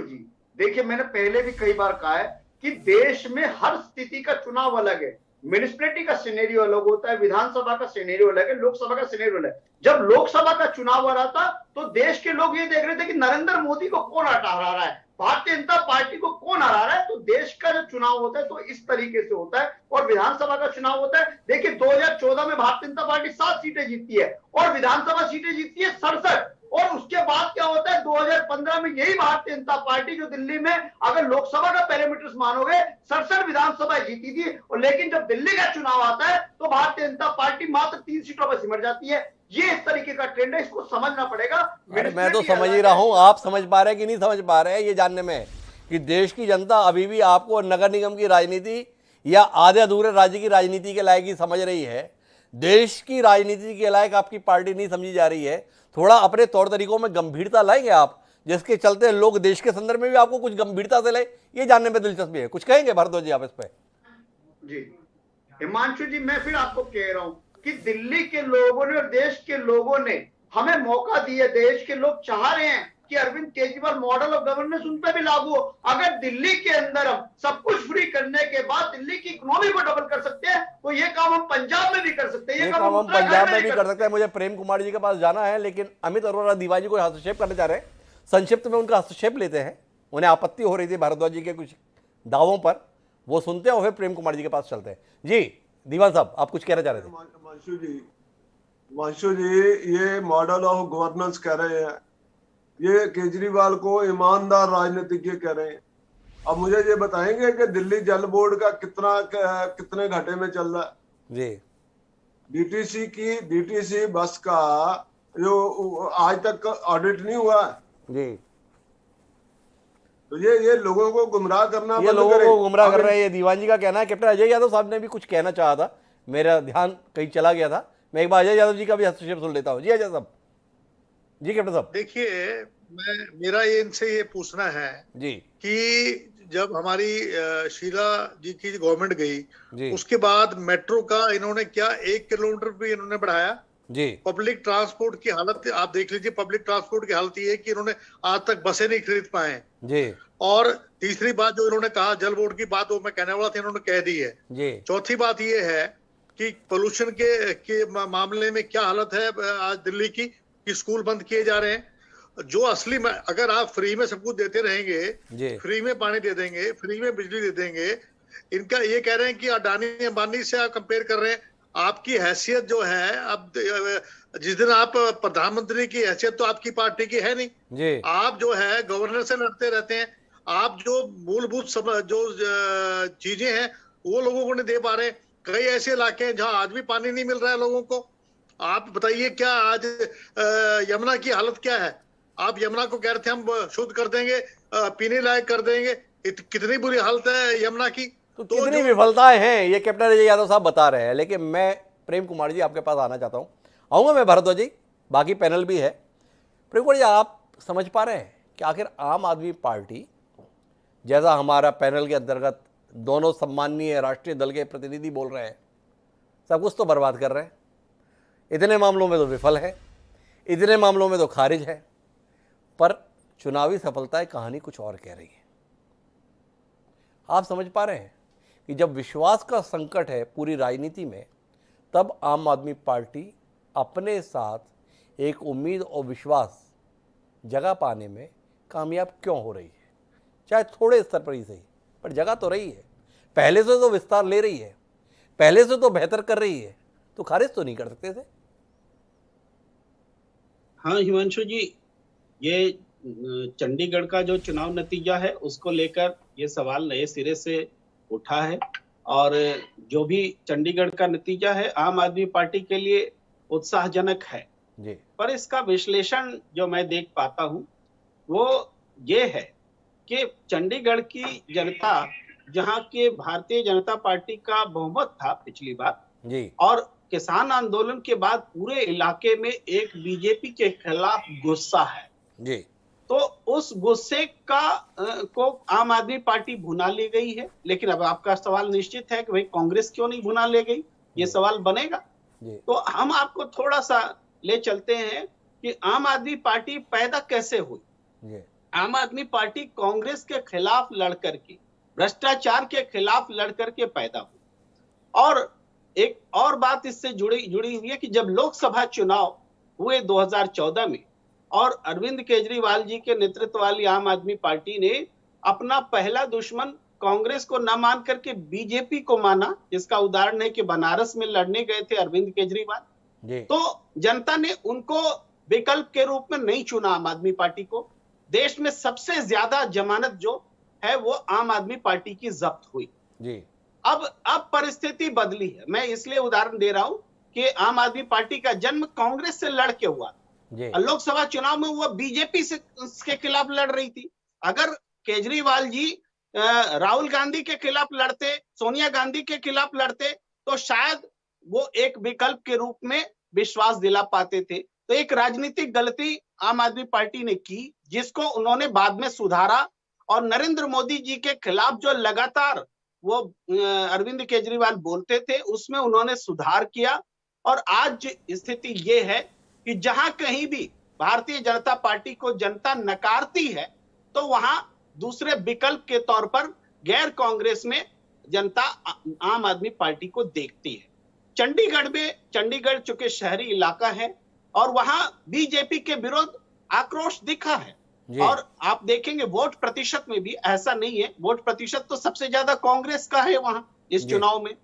जी देखिए, मैंने पहले भी कई बार कहा है कि देश में हर स्थिति का चुनाव अलग है। म्युनिसिपैलिटी का सिनेरियो अलग होता है, विधानसभा का सिनेरियो अलग है, लोकसभा का सिनेरियो अलग है। जब लोकसभा का चुनाव हो रहा था तो देश के लोग ये देख रहे थे कि नरेंद्र मोदी को कौन हरा रहा है, भारतीय जनता पार्टी को कौन हरा रहा है। तो देश का जो चुनाव होता है तो इस तरीके से होता है। और विधानसभा का चुनाव होता है, देखिए 2014 में भारतीय जनता पार्टी 7 सीटें जीतती है और विधानसभा सीटें जीतती है 67। और उसके बाद क्या होता है, 2015 में यही भारतीय जनता पार्टी जो दिल्ली में, अगर लोकसभा का पैरामीटर्स मानोगे, 67 विधानसभा जीती थी। और लेकिन जब दिल्ली का चुनाव आता है तो भारतीय जनता पार्टी मात्र 3 सीटों पर सिमट जाती है। ये इस तरीके का ट्रेंड है, इसको समझना पड़ेगा। मैं तो समझ ही रहा हूं, आप समझ पा रहे हैं कि नहीं समझ पा रहे हैं ये जानने में कि देश की जनता अभी भी आपको नगर निगम की राजनीति या आधे अधूरे राज्य की राजनीति के लायक ही समझ रही है। देश की राजनीति के लायक आपकी पार्टी नहीं समझी जा रही है। थोड़ा अपने तौर तरीकों में गंभीरता लाएंगे आप, जिसके चलते लोग देश के संदर्भ में भी आपको कुछ गंभीरता से ले, ये जानने में दिलचस्पी है। कुछ कहेंगे भारद्वाज जी आप इस पे? जी हिमांशु जी, मैं फिर आपको कह रहा हूं कि दिल्ली के लोगों ने और देश के लोगों ने हमें मौका दिया। देश के लोग चाह रहे हैं कि Arvind Kejriwal model of governance उन पे भी लागू हो। अगर दिल्ली के अंदर हम सब कुछ फ्री करने के बाद दिल्ली की इकोनॉमी को डबल कर सकते हैं, तो ये काम हम पंजाब में भी कर सकते हैं, ये काम हम पंजाब में भी कर सकते हैं। मुझे प्रेम कुमार जी के पास जाना है, लेकिन अमित अरोड़ा दीवाजी को हस्तक्षेप करना चाह रहे हैं। संक्षिप्त में उनका हस्तक्षेप लेते हैं। उन्हें आपत्ति हो रही थी भारद्वाज जी के कुछ दावों पर, वो सुनते हैं और फिर प्रेम कुमार जी के पास चलते हैं। जी दीवान साहब, आप कुछ कहना चाह रहे थे। मांशु जी, ये मॉडल ऑफ गवर्नेंस कह रहे हैं, ये केजरीवाल को ईमानदार राजनीतिज्ञ कह रहे हैं। अब मुझे ये बताएंगे कि दिल्ली जल बोर्ड का कितने घाटे में चल रहा है जी? डीटीसी बस का जो आज तक ऑडिट नहीं हुआ जी, तो ये लोगों को गुमराह करना, ये लोगों को गुमराह कर रहे हैं। ये दीवान जी का कहना है। कैप्टन अजय यादव साहब ने भी कुछ कहना चाहा था, मेरा ध्यान कहीं चला गया था। मैं एक बार अजय यादव जी का भी हस्तक्षेप सुन लेता हूँ। जी अजय साहब। जी कैप्टन साहब। देखिए, मेरा ये इनसे ये पूछना है जी कि जब हमारी शीला जी की गवर्नमेंट जी। गई, उसके बाद मेट्रो का इन्होंने क्या 1 किलोमीटर भी इन्होंने बढ़ाया? जी। पब्लिक ट्रांसपोर्ट की हालत आप देख लीजिए। पब्लिक ट्रांसपोर्ट की हालत ये है कि इन्होंने आज तक बसें नहीं खरीद पाए जी। और तीसरी बात जो इन्होंने कहा जल बोर्ड की बात, वो मैं कहने वाला था, इन्होंने कह दी है जी। चौथी बात ये है कि पोल्यूशन के मामले में क्या हालत है आज दिल्ली की, कि स्कूल बंद किए जा रहे हैं। जो असली में अगर आप फ्री में सब कुछ देते रहेंगे, फ्री में पानी दे देंगे, फ्री में बिजली दे देंगे, इनका ये कह रहे हैं कि अडानी अंबानी से आप कंपेयर कर रहे हैं। आपकी हैसियत जो है, अब जिस दिन आप प्रधानमंत्री की हैसियत तो आपकी पार्टी की है नहीं जी। आप जो है गवर्नर से लड़ते रहते हैं। आप जो मूलभूत जो चीजें हैं वो लोगों को नहीं दे पा रहे। कई ऐसे इलाके हैं जहां आज भी पानी नहीं मिल रहा है लोगों को। आप बताइए क्या आज यमुना की हालत क्या है? आप यमुना को कह रहे थे हम शुद्ध कर देंगे, पीने लायक कर देंगे, कितनी बुरी हालत है यमुना की। तो कितनी विफलताएं हैं ये कैप्टन अजय यादव साहब बता रहे हैं। लेकिन मैं प्रेम कुमार जी आपके पास आना चाहता हूं। आऊंगा मैं भारद्वाज जी, बाकी पैनल भी है। प्रेम कुमार जी, आप समझ पा रहे हैं कि आखिर आम आदमी पार्टी, जैसा हमारा पैनल के अंतर्गत दोनों सम्माननीय राष्ट्रीय दल के प्रतिनिधि बोल रहे हैं, सब कुछ तो बर्बाद कर रहे हैं। इतने मामलों में तो विफल है, इतने मामलों में तो खारिज है, पर चुनावी सफलताएं कहानी कुछ और कह रही है। आप समझ पा रहे हैं कि जब विश्वास का संकट है पूरी राजनीति में, तब आम आदमी पार्टी अपने साथ एक उम्मीद और विश्वास जगह पाने में कामयाब क्यों हो रही है? चाहे थोड़े स्तर पर ही सही, पर जगह तो रही है। पहले से तो विस्तार ले रही है, पहले से तो बेहतर कर रही है, तो खारिज तो नहीं कर सकते थे। हाँ हिमांशु जी, ये चंडीगढ़ का जो चुनाव नतीजा है उसको लेकर ये सवाल नए सिरे से उठा है। और जो भी चंडीगढ़ का नतीजा है आम आदमी पार्टी के लिए उत्साहजनक है जी। पर इसका विश्लेषण जो मैं देख पाता हूँ वो ये है कि चंडीगढ़ की जनता, जहाँ के भारतीय जनता पार्टी का बहुमत था पिछली बार जी, और किसान आंदोलन के बाद पूरे इलाके में एक बीजेपी के खिलाफ गुस्सा है जी। तो उस गुस्से को आम आदमी पार्टी भुना ले गई है। लेकिन अब आपका सवाल निश्चित है कि भाई कांग्रेस क्यों नहीं भुना ले गई, ये सवाल बनेगा जी। तो हम आपको थोड़ा सा ले चलते हैं कि आम आदमी पार्टी पैदा कैसे हुई जी। आम आदमी पार्टी कांग्रेस के खिलाफ लड़कर के, भ्रष्टाचार के खिलाफ लड़कर के पैदा हुई। और एक और बात इससे जुड़ी हुई है कि जब लोकसभा चुनाव हुए 2014 में और अरविंद केजरीवाल जी के नेतृत्व वाली आम आदमी पार्टी ने अपना पहला दुश्मन कांग्रेस को न मान करके बीजेपी को माना, जिसका उदाहरण है कि बनारस में लड़ने गए थे अरविंद केजरीवाल जी। तो जनता ने उनको विकल्प के रूप में नहीं चुना आम आदमी पार्टी को। देश में सबसे ज्यादा जमानत जो है वो आम आदमी पार्टी की जब्त हुई जी। अब परिस्थिति बदली है। मैं इसलिए उदाहरण दे रहा हूं कि आम आदमी पार्टी का जन्म कांग्रेस से लड़ के हुआ, लोकसभा चुनाव में वो बीजेपी से के खिलाफ लड़ रही थी। अगर केजरीवाल जी राहुल गांधी के खिलाफ लड़ते, सोनिया गांधी के खिलाफ लड़ते तो शायद वो एक विकल्प के रूप में विश्वास दिला पाते थे। तो एक राजनीतिक गलती आम आदमी पार्टी ने की जिसको उन्होंने बाद में सुधारा और नरेंद्र मोदी जी के खिलाफ जो लगातार वो अरविंद केजरीवाल बोलते थे उसमें उन्होंने सुधार किया। और आज स्थिति ये है कि जहां कहीं भी भारतीय जनता पार्टी को जनता नकारती है तो वहां दूसरे विकल्प के तौर पर गैर कांग्रेस में जनता आम आदमी पार्टी को देखती है। चंडीगढ़ चूंकि शहरी इलाका है और वहां बीजेपी के विरुद्ध आक्रोश दिखा है और आप देखेंगे वोट प्रतिशत में भी ऐसा नहीं है, वोट प्रतिशत तो सबसे ज्यादा कांग्रेस का है वहां इस चुनाव में,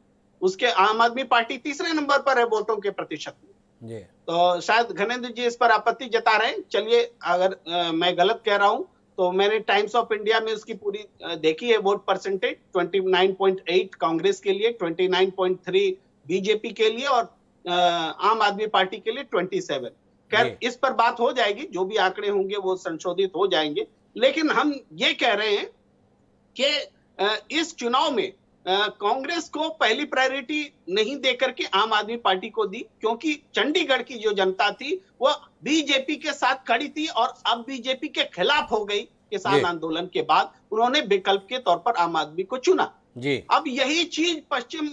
उसके आम आदमी पार्टी तीसरे नंबर पर है वोटों के प्रतिशत में। तो शायद घनेंद्र जी इस पर आपत्ति जता रहे हैं, चलिए अगर मैं गलत कह रहा हूं तो मैंने टाइम्स ऑफ इंडिया में उसकी पूरी देखी है वोट परसेंटेज, 29.8 कांग्रेस के लिए, 29.3 बीजेपी के लिए और आम आदमी पार्टी के लिए 27। खैर इस पर बात हो जाएगी, जो भी आंकड़े होंगे वो संशोधित हो जाएंगे, लेकिन हम ये कह रहे हैं कि इस चुनाव में कांग्रेस को पहली प्रायोरिटी नहीं देकर के आम आदमी पार्टी को दी, क्योंकि चंडीगढ़ की जो जनता थी वो बीजेपी के साथ खड़ी थी और अब बीजेपी के खिलाफ हो गई। किसान आंदोलन के बाद उन्होंने विकल्प के तौर पर आम आदमी को चुना जी। अब यही चीज पश्चिम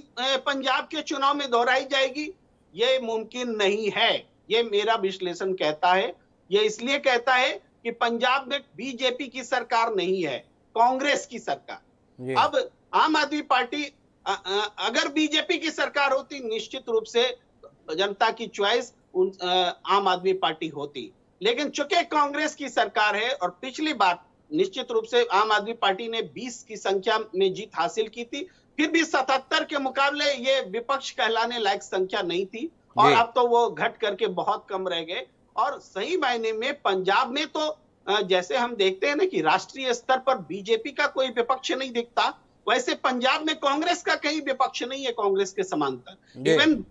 पंजाब के चुनाव में दोहराई जाएगी, ये मुमकिन नहीं है, ये मेरा विश्लेषण कहता है। ये इसलिए कहता है कि पंजाब में बीजेपी की सरकार नहीं है, कांग्रेस की सरकार। अब आम आदमी पार्टी अगर बीजेपी की सरकार होती निश्चित रूप से जनता की चॉइस आम आदमी पार्टी होती, लेकिन चूंकि कांग्रेस की सरकार है और पिछली बार निश्चित रूप से आम आदमी पार्टी ने 20 की संख्या में जीत हासिल की थी, फिर भी 77 के मुकाबले ये विपक्ष कहलाने लायक संख्या नहीं थी और अब तो वो घट करके बहुत कम रह गए। और सही मायने में पंजाब में तो जैसे हम देखते हैं ना कि राष्ट्रीय स्तर पर बीजेपी का कोई विपक्ष नहीं दिखता, वैसे पंजाब में कांग्रेस का कहीं विपक्ष नहीं है कांग्रेस के समांतर। इवन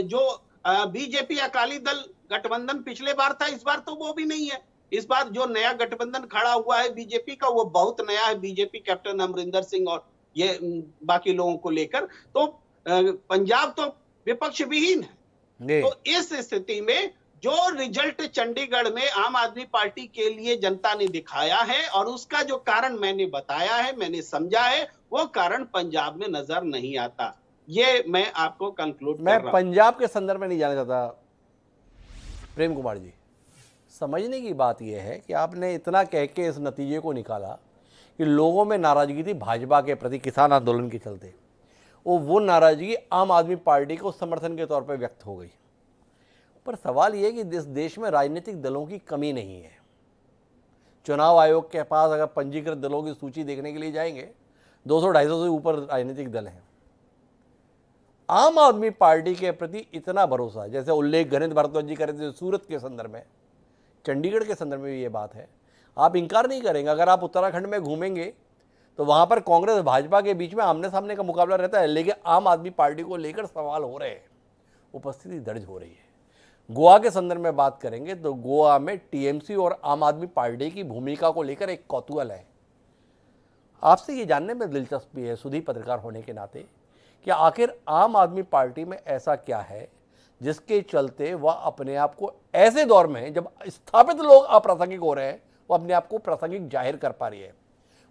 जो बीजेपी अकाली दल गठबंधन पिछले बार था, इस बार तो वो भी नहीं है। इस बार जो नया गठबंधन खड़ा हुआ है बीजेपी का वो बहुत नया है, बीजेपी कैप्टन अमरिंदर सिंह और ये बाकी लोगों को लेकर, तो पंजाब तो विपक्ष विहीन है। तो इस स्थिति में जो रिजल्ट चंडीगढ़ में आम आदमी पार्टी के लिए जनता ने दिखाया है और उसका जो कारण मैंने बताया है, मैंने समझा है, वो कारण पंजाब में नजर नहीं आता। ये मैं आपको कंक्लूड कर रहा हूं। मैं पंजाब के संदर्भ में नहीं जाना चाहता प्रेम कुमार जी, समझने की बात यह है कि आपने इतना कह के इस नतीजे को निकाला कि लोगों में नाराजगी थी भाजपा के प्रति किसान आंदोलन के चलते, वो नाराजगी आम आदमी पार्टी को समर्थन के तौर पर व्यक्त हो गई। पर सवाल यह है कि इस देश में राजनीतिक दलों की कमी नहीं है। चुनाव आयोग के पास अगर पंजीकृत दलों की सूची देखने के लिए जाएंगे 200-250 से ऊपर राजनीतिक दल हैं। आम आदमी पार्टी के प्रति इतना भरोसा, जैसे उल्लेख घनेंद्र भारद्वाज जी कर रहे थे सूरत के संदर्भ में, चंडीगढ़ के संदर्भ में भी ये बात है, आप इनकार नहीं करेंगे। अगर आप उत्तराखंड में घूमेंगे तो वहाँ पर कांग्रेस भाजपा के बीच में आमने सामने का मुकाबला रहता है, लेकिन आम आदमी पार्टी को लेकर सवाल हो रहे हैं, उपस्थिति दर्ज हो रही है। गोवा के संदर्भ में बात करेंगे तो गोवा में टीएमसी और आम आदमी पार्टी की भूमिका को लेकर एक कौतूहल है। आपसे ये जानने में दिलचस्पी है सुधी पत्रकार होने के नाते कि आखिर आम आदमी पार्टी में ऐसा क्या है जिसके चलते वह अपने आप को ऐसे दौर में जब स्थापित लोग अप्रासंगिक हो रहे हैं, वो अपने आप को प्रासंगिक जाहिर कर पा रही है।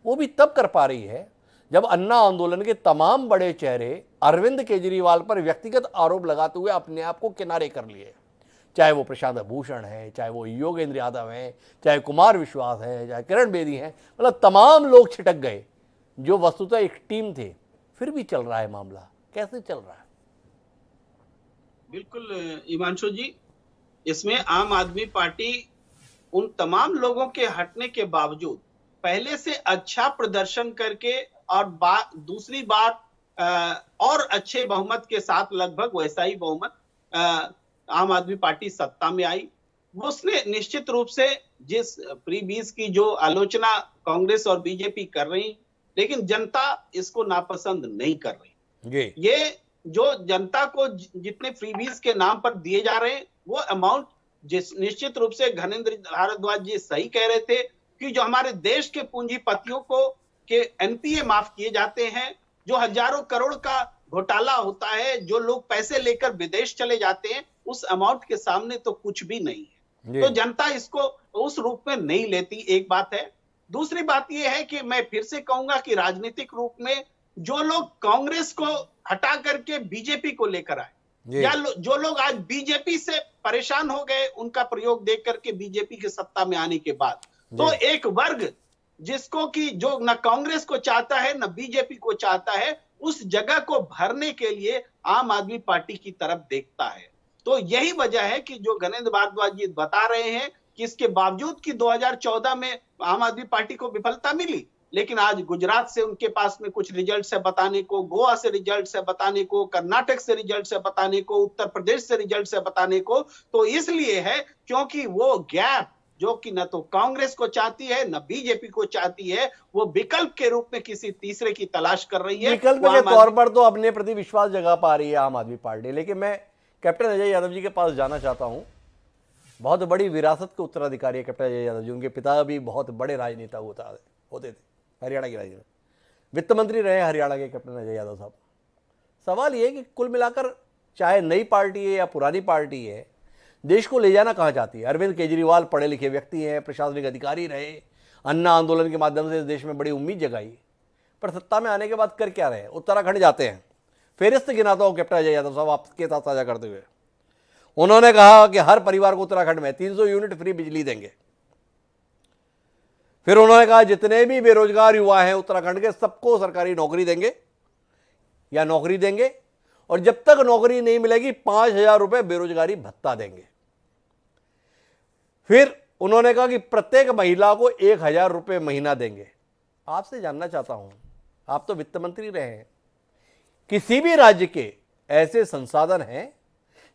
वो भी तब कर पा रही है जब अन्ना आंदोलन के तमाम बड़े चेहरे अरविंद केजरीवाल पर व्यक्तिगत आरोप लगाते हुए अपने आप को किनारे कर लिए, चाहे वो प्रशांत भूषण है, चाहे वो योगेंद्र यादव हैं, चाहे कुमार विश्वास है, चाहे किरण बेदी हैं, मतलब तमाम लोग छिटक गए जो वस्तुतः एक टीम थे। फिर भी चल रहा है मामला, कैसे चल रहा है? बिल्कुल हिमांशु जी, इसमें आम आदमी पार्टी उन तमाम लोगों के हटने के बावजूद पहले से अच्छा प्रदर्शन करके और दूसरी बार और अच्छे बहुमत के साथ, लगभग वैसा ही बहुमत आम आदमी पार्टी सत्ता में आई। उसने निश्चित रूप से जिस फ्रीबीज की जो आलोचना कांग्रेस और बीजेपी कर रही, लेकिन जनता इसको नापसंद नहीं कर रही। ये जो जनता को जितने फ्रीबीज के नाम पर दिए जा रहे हैं वो अमाउंट निश्चित रूप से घनेंद्र भारद्वाज जी सही कह रहे थे कि जो हमारे देश के पूंजीपतियों को के एनपीए माफ किए जाते हैं, जो हजारों करोड़ का घोटाला होता है, जो लोग पैसे लेकर विदेश चले जाते हैं, उस अमाउंट के सामने तो कुछ भी नहीं है। तो जनता इसको उस रूप में नहीं लेती, एक बात है। दूसरी बात यह है कि मैं फिर से कहूंगा कि राजनीतिक रूप में जो लोग कांग्रेस को हटा करके बीजेपी को लेकर आए, या जो लोग आज बीजेपी से परेशान हो गए उनका प्रयोग देख करके बीजेपी के सत्ता में आने के बाद, तो एक वर्ग जिसको कि जो न कांग्रेस को चाहता है न बीजेपी को चाहता है, उस जगह को भरने के लिए आम आदमी पार्टी की तरफ देखता है। तो यही वजह है कि जो गणेंद्र भारद्वाज जी बता रहे हैं कि इसके बावजूद कि 2014 में आम आदमी पार्टी को विफलता मिली, लेकिन आज गुजरात से उनके पास में कुछ रिजल्ट है बताने को, गोवा से रिजल्ट है बताने को, कर्नाटक से रिजल्ट है बताने को, उत्तर प्रदेश से रिजल्ट है बताने को। तो इसलिए है क्योंकि वो गैप जो कि न तो कांग्रेस को चाहती है न बीजेपी को चाहती है, वो विकल्प के रूप में किसी तीसरे की तलाश कर रही है। विकल्प के तौर पर तो अपने प्रति विश्वास जगा पा रही है आम आदमी पार्टी। लेकिन मैं कैप्टन अजय यादव जी के पास जाना चाहता हूं। बहुत बड़ी विरासत के उत्तराधिकारी है कैप्टन अजय यादव जी। उनके पिता भी बहुत बड़े राजनेता होते थे, हरियाणा के राजनेता, वित्त मंत्री रहे हरियाणा के कैप्टन अजय यादव साहब। सवाल ये है कि कुल मिलाकर चाहे नई पार्टी है या पुरानी पार्टी है, देश को ले जाना कहाँ चाहती है। अरविंद केजरीवाल पढ़े लिखे व्यक्ति हैं, प्रशासनिक अधिकारी रहे, अन्ना आंदोलन के माध्यम से इस देश में बड़ी उम्मीद जगाई, पर सत्ता में आने के बाद कर क्या रहे? उत्तराखंड जाते हैं। फेरिस्त गिनाता हूँ कैप्टन अजय यादव साहब आपके साथ साझा करते हुए। उन्होंने कहा कि हर परिवार को उत्तराखंड में 300 यूनिट फ्री बिजली देंगे। फिर उन्होंने कहा जितने भी बेरोजगार युवा हैं उत्तराखंड के, सबको सरकारी नौकरी देंगे या नौकरी देंगे, और जब तक नौकरी नहीं मिलेगी 5,000 रुपए बेरोजगारी भत्ता देंगे। फिर उन्होंने कहा कि प्रत्येक महिला को 1,000 रुपए महीना देंगे। आपसे जानना चाहता हूं, आप तो वित्त मंत्री रहे हैं, किसी भी राज्य के ऐसे संसाधन हैं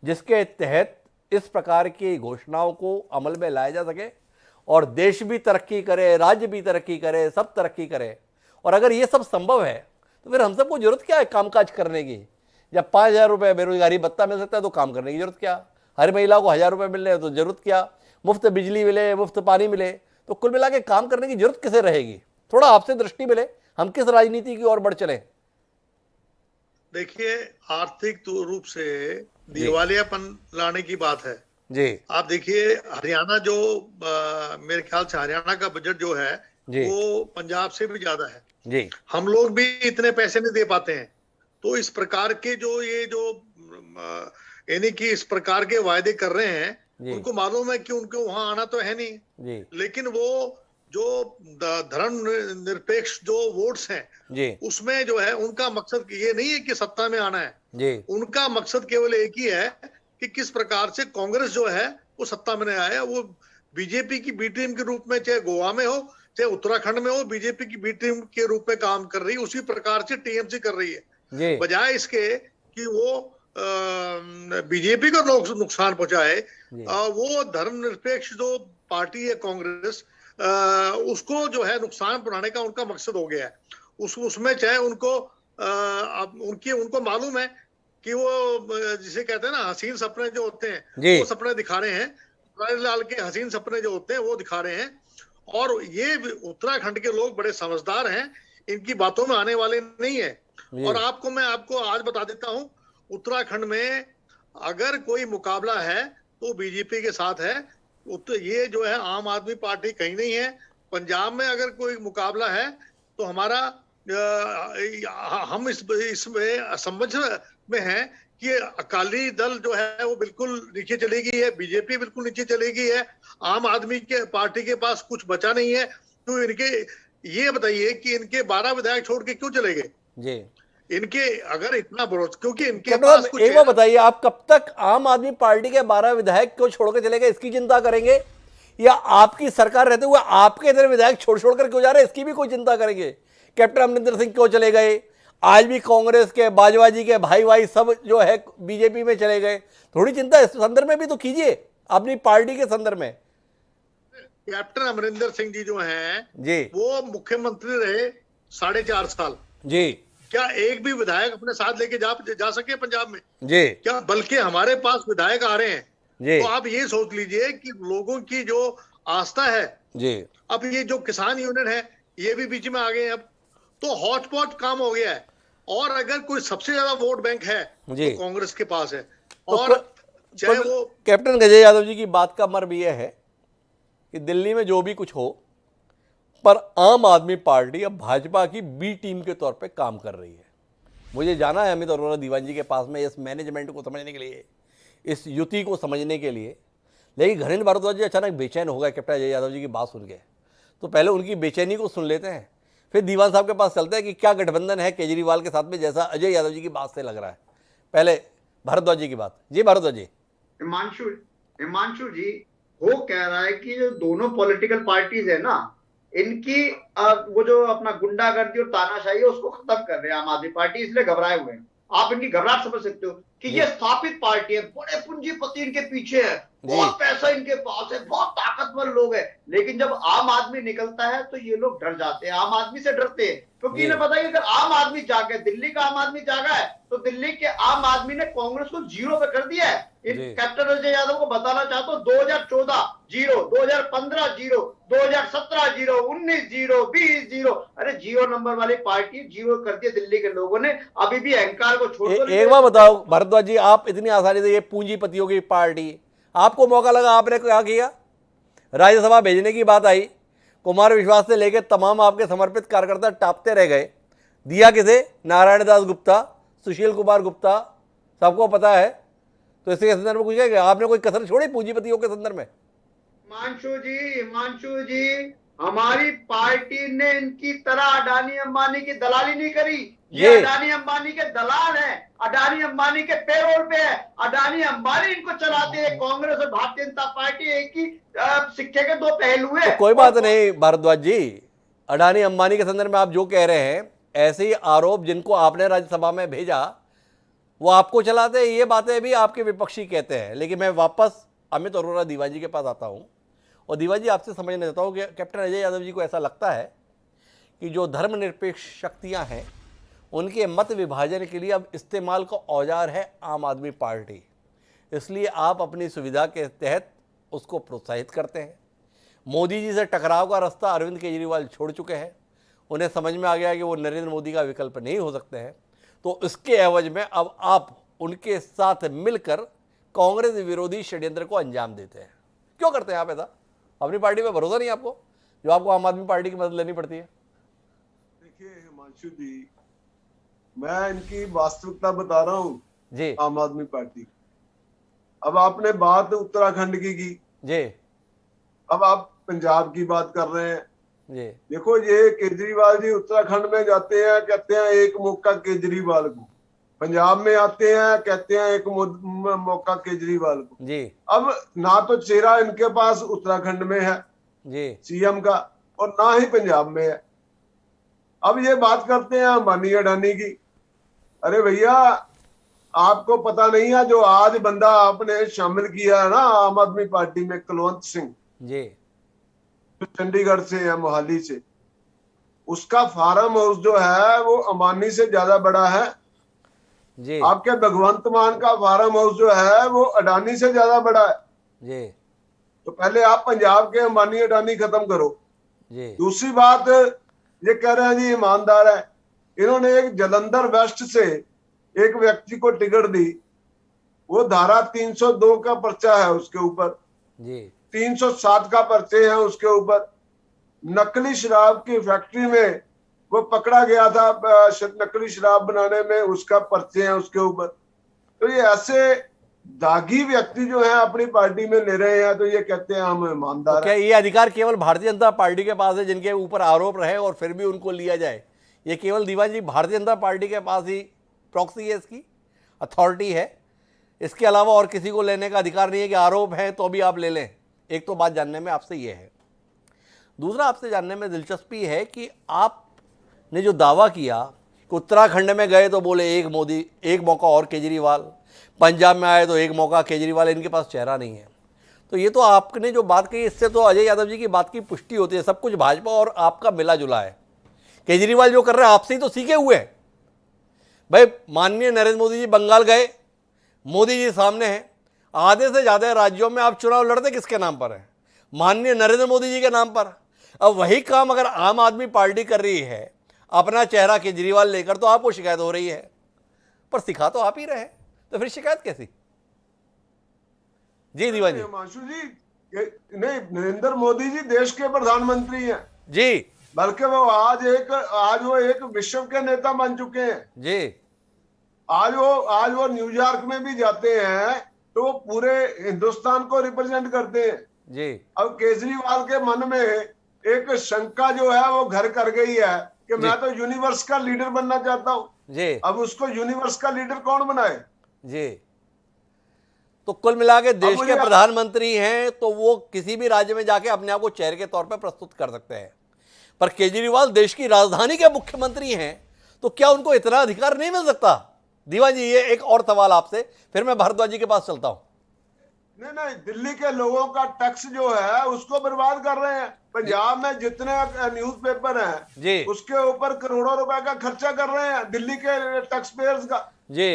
जिसके तहत इस प्रकार की घोषणाओं को अमल में लाया जा सके और देश भी तरक्की करे, राज्य भी तरक्की करे, सब तरक्की करे? और अगर ये सब संभव है तो फिर हम सबको जरूरत क्या है कामकाज करने की? जब 5,000 रुपये बेरोजगारी भत्ता मिल सकता है तो काम करने की जरूरत क्या? हर महिला को 1,000 रुपये मिल रहे हैं तो जरूरत क्या? मुफ्त बिजली मिले, मुफ्त पानी मिले, तो कुल मिला के काम करने की जरूरत किसे रहेगी? थोड़ा आपसे दृष्टि मिले, हम किस राजनीति की ओर बढ़ चले। देखिए, आर्थिक रूप से दिवालियापन लाने की बात है जी। आप देखिए हरियाणा जो मेरे ख्याल से हरियाणा का बजट जो है वो पंजाब से भी ज्यादा है जी। हम लोग भी इतने पैसे नहीं दे पाते हैं। तो इस प्रकार के जो ये जो यानी कि इस प्रकार के वायदे कर रहे हैं, उनको मालूम है कि उनको वहां आना तो है नहीं जी। लेकिन वो जो धर्म निरपेक्ष जो वोट्स हैं जी, उसमें जो है उनका मकसद ये नहीं है कि सत्ता में आना है जी। उनका मकसद केवल एक ही है कि किस प्रकार से कांग्रेस जो है वो सत्ता में नहीं आया। वो बीजेपी की बी टीम के रूप में चाहे गोवा में हो चाहे उत्तराखंड में हो, बीजेपी की बी टीम के रूप में काम कर रही है। उसी प्रकार से टीएमसी कर रही है, बजाय इसके कि वो बीजेपी को नुकसान पहुंचाए। वो धर्मनिरपेक्ष जो पार्टी है कांग्रेस, उसको जो है नुकसान पहुंचाने का उनका मकसद हो गया है। उसमें चाहे उनको उनको मालूम है कि वो जिसे कहते हैं ना हसीन सपने जो होते हैं वो सपने दिखा रहे हैं, लाल के हसीन सपने जो होते हैं वो दिखा रहे हैं। और ये उत्तराखंड के लोग बड़े समझदार हैं, इनकी बातों में आने वाले नहीं है। और मैं आपको आज बता देता हूं, उत्तराखंड में अगर कोई मुकाबला है तो बीजेपी के साथ है। तो ये जो है आम आदमी पार्टी कहीं नहीं है। पंजाब में अगर कोई मुकाबला है तो हमारा हम इसमें समझ में है कि अकाली दल जो है वो बिल्कुल नीचे चली गई है, बीजेपी बिल्कुल नीचे चली गई है, आम आदमी के पार्टी के पास कुछ बचा नहीं है। तो इनके ये बताइए कि इनके 12 विधायक छोड़ के क्यों चले गए जी? इनके अगर इतना भरोसा, क्योंकि इनके पास कुछ एक बार बताइए, आप कब तक आम आदमी पार्टी के 12 विधायक क्यों छोड़ के चले गए इसकी चिंता करेंगे, या आपकी सरकार रहते हुए आपके इधर विधायक छोड़ कर क्यों जा रहे हैं इसकी भी कोई चिंता करेंगे? कैप्टन अमरिंदर सिंह क्यों चले गए? आज भी कांग्रेस के बाजवा जी के भाई सब जो है बीजेपी में चले गए। थोड़ी चिंता इस संदर्भ में भी तो कीजिए अपनी पार्टी के संदर्भ में। कैप्टन अमरिंदर सिंह जी जो हैं जी, वो मुख्यमंत्री रहे 4.5 साल जी। क्या एक भी विधायक अपने साथ लेके जा सके पंजाब में जी? क्या बल्कि हमारे पास विधायक आ रहे हैं जी। तो आप ये सोच लीजिए कि लोगों की जो आस्था है जी, अब ये जो किसान यूनियन है ये भी बीच में आ गए। अब तो हॉटपॉट काम हो गया है। और अगर कोई सबसे ज्यादा वोट बैंक है तो कांग्रेस के पास है। और चाहे वो कैप्टन अजय यादव जी की बात का मर्म यह है कि दिल्ली में जो भी कुछ हो, पर आम आदमी पार्टी अब भाजपा की बी टीम के तौर पे काम कर रही है। मुझे जाना है अमित अरोड़ा दीवान जी के पास में इस मैनेजमेंट को समझने के लिए, इस युति को समझने के लिए। लेकिन घरेंद्र भारद्वाज जी अचानक बेचैन हो गए कैप्टन अजय यादव जी की बात सुन के। तो पहले उनकी बेचैनी को सुन लेते हैं, फिर दीवान साहब के पास चलते हैं कि क्या गठबंधन है केजरीवाल के साथ में, जैसा अजय यादव जी की बात से लग रहा है। पहले भारद्वाज जी की बात। जी भारद्वाज जी। हिमांशु जी, वो कह रहा है कि जो दोनों पॉलिटिकल पार्टीज है ना, इनकी वो जो अपना गुंडागर्दी और तानाशाही है उसको खत्म कर रहे हैं आम आदमी पार्टी, इसलिए घबराए हुए हैं। आप इनकी घबराहट समझ सकते हो कि ये स्थापित पार्टी है, बड़े पूंजीपति इनके पीछे है, बहुत पैसा इनके पास है, बहुत ताकतवर लोग हैं। लेकिन जब आम आदमी निकलता है तो ये लोग डर जाते हैं, आम आदमी से डरते हैं, क्योंकि इन्हें पता है कि अगर आम आदमी जागे, दिल्ली का आम आदमी जागा है, तो दिल्ली के आम आदमी ने कांग्रेस को जीरो पे कर दिया है। कैप्टन अजय यादव को बताना चाहता हूं, 2014 zero, 2015 zero, 2017 zero, 19 zero, 20 zero. अरे जीरो नंबर वाली पार्टी जीरो कर दिया दिल्ली के लोगों ने। अभी भी अहंकार को छोड़कर एक बार बताओ भारद्वाज जी, आप इतनी आसानी से ये पूंजीपतियों की पार्टी, आपको मौका लगा, आपने क्या किया? राज्यसभा भेजने की बात आई, कुमार विश्वास से लेकर तमाम आपके समर्पित कार्यकर्ता टापते रह गए। दिया किसे? नारायण दास गुप्ता, सुशील कुमार गुप्ता, सबको पता है। तो इसके संदर्भ में कुछ कहेंगे? आपने कोई कसर छोड़ी पूंजीपतियों के संदर्भ में? हिमांशु जी, हमारी पार्टी ने इनकी तरह अडानी अंबानी की दलाली नहीं करी। ये अडानी अंबानी के दलाल हैं, अडानी अंबानी के पेरोल पे है, अडानी अंबानी इनको चलाते हैं। कांग्रेस और भारतीय जनता पार्टी एक ही सिक्के के दो पहलू है। तो कोई बात नहीं भारद्वाज जी, अडानी अंबानी के संदर्भ में आप जो कह रहे हैं, ऐसे ही आरोप जिनको आपने राज्यसभा में भेजा वो आपको चलाते हैं, ये बातें भी आपके विपक्षी कहते हैं। लेकिन मैं वापस अमित अरोड़ा दीवान जी के पास आता हूँ और दीवान जी आपसे समझना चाहता हूँ कि कैप्टन अजय यादव जी को ऐसा लगता है कि जो धर्मनिरपेक्ष शक्तियाँ हैं उनके मत विभाजन के लिए अब इस्तेमाल का औजार है आम आदमी पार्टी, इसलिए आप अपनी सुविधा के तहत उसको प्रोत्साहित करते हैं। मोदी जी से टकराव का रास्ता अरविंद केजरीवाल छोड़ चुके हैं, उन्हें समझ में आ गया कि वो नरेंद्र मोदी का विकल्प नहीं हो सकते हैं। तो इसके एवज में अब आप उनके साथ मिलकर कांग्रेस विरोधी षड्यंत्र को अंजाम देते हैं। क्यों करते हैं आप ऐसा? अपनी पार्टी पे भरोसा नहीं आपको, जो आपको आम आदमी पार्टी की मदद लेनी पड़ती है? देखिए हिमांशु जी, मैं इनकी वास्तविकता बता रहा हूँ जी। आम आदमी पार्टी, अब आपने बात उत्तराखंड की जी, अब आप पंजाब की बात कर रहे हैं जी। देखो ये केजरीवाल जी उत्तराखंड में जाते हैं, कहते हैं एक मौका केजरीवाल को, पंजाब में आते हैं कहते हैं एक मौका केजरीवाल को जी। अब ना तो चेहरा इनके पास उत्तराखंड में है जी सीएम का, और ना ही पंजाब में है। अब ये बात करते हैं अंबानी अडानी की। अरे भैया, आपको पता नहीं है जो आज बंदा आपने शामिल किया है ना आम आदमी पार्टी में, कुलवंत सिंह जी, जो चंडीगढ़ से है, मोहाली से, उसका फार्म हाउस जो है वो अंबानी से ज्यादा बड़ा है जी। आपके भगवंत मान का फार्म हाउस जो है वो अडानी से ज्यादा बड़ा है जी। तो पहले आप पंजाब के अंबानी अडानी खत्म करो जी। दूसरी बात, ये कह रहे हैं जी ईमानदार है, इन्होंने एक जलंधर वेस्ट से एक व्यक्ति को टिकट दी, वो धारा 302 का पर्चा है उसके ऊपर जी, 307 का पर्चे हैं उसके ऊपर। नकली शराब की फैक्ट्री में वो पकड़ा गया था, नकली शराब बनाने में, उसका पर्चे हैं उसके ऊपर। तो ये ऐसे दागी व्यक्ति जो है अपनी पार्टी में ले रहे हैं, तो ये कहते हैं हम ईमानदार। क्या ये अधिकार केवल भारतीय जनता पार्टी के पास है जिनके ऊपर आरोप रहे और फिर भी उनको लिया जाए? ये केवल दीवान जी भारतीय जनता पार्टी के पास ही प्रॉक्सी है, इसकी अथॉरिटी है, इसके अलावा और किसी को लेने का अधिकार नहीं है कि आरोप है तो भी आप ले लें? एक तो बात जानने में आपसे ये है। दूसरा आपसे जानने में दिलचस्पी है कि आपने जो दावा किया कि उत्तराखंड में गए तो बोले एक मोदी, एक मौका और केजरीवाल, पंजाब में आए तो एक मौका केजरीवाल, इनके पास चेहरा नहीं है। तो ये तो आपने जो बात कही इससे तो अजय यादव जी की बात की पुष्टि होती है। सब कुछ भाजपा और आपका मिला जुला है। केजरीवाल जो कर रहे हैं आपसे ही तो सीखे हुए हैं भाई। माननीय नरेंद्र मोदी जी बंगाल गए, मोदी जी सामने हैं, आधे से ज़्यादा राज्यों में आप चुनाव लड़ते किसके नाम पर है? माननीय नरेंद्र मोदी जी के नाम पर। अब वही काम अगर आम आदमी पार्टी कर रही है अपना चेहरा केजरीवाल लेकर, तो आपको शिकायत हो रही है, पर सिखा तो आप ही रहे, तो फिर शिकायत कैसी? जी दीवान जी। हिमांशु जी, नहीं, नरेंद्र मोदी जी देश के प्रधानमंत्री हैं जी, बल्कि वो आज वो एक विश्व के नेता बन चुके हैं जी। आज वो न्यूयॉर्क में भी जाते हैं तो वो पूरे हिंदुस्तान को रिप्रेजेंट करते हैं जी। अब केजरीवाल के मन में एक शंका जो है वो घर कर गई है कि मैं तो यूनिवर्स का लीडर बनना चाहता हूं जी। अब उसको यूनिवर्स का लीडर कौन बनाए जी। तो कुल मिला के देश के प्रधानमंत्री हैं तो वो किसी भी राज्य में जाके अपने आप को चेहरे के तौर पर प्रस्तुत कर सकते हैं, पर केजरीवाल देश की राजधानी के मुख्यमंत्री हैं तो क्या उनको इतना अधिकार नहीं मिल सकता? दीवान जी, ये एक और सवाल आपसे, फिर मैं भारद्वाज जी के पास चलता हूं। नहीं, दिल्ली के लोगों का टैक्स जो है उसको बर्बाद कर रहे हैं। पंजाब में जितने न्यूज़पेपर हैं उसके ऊपर करोड़ों रुपए का खर्चा कर रहे हैं दिल्ली के टैक्स पेयर्स का जी।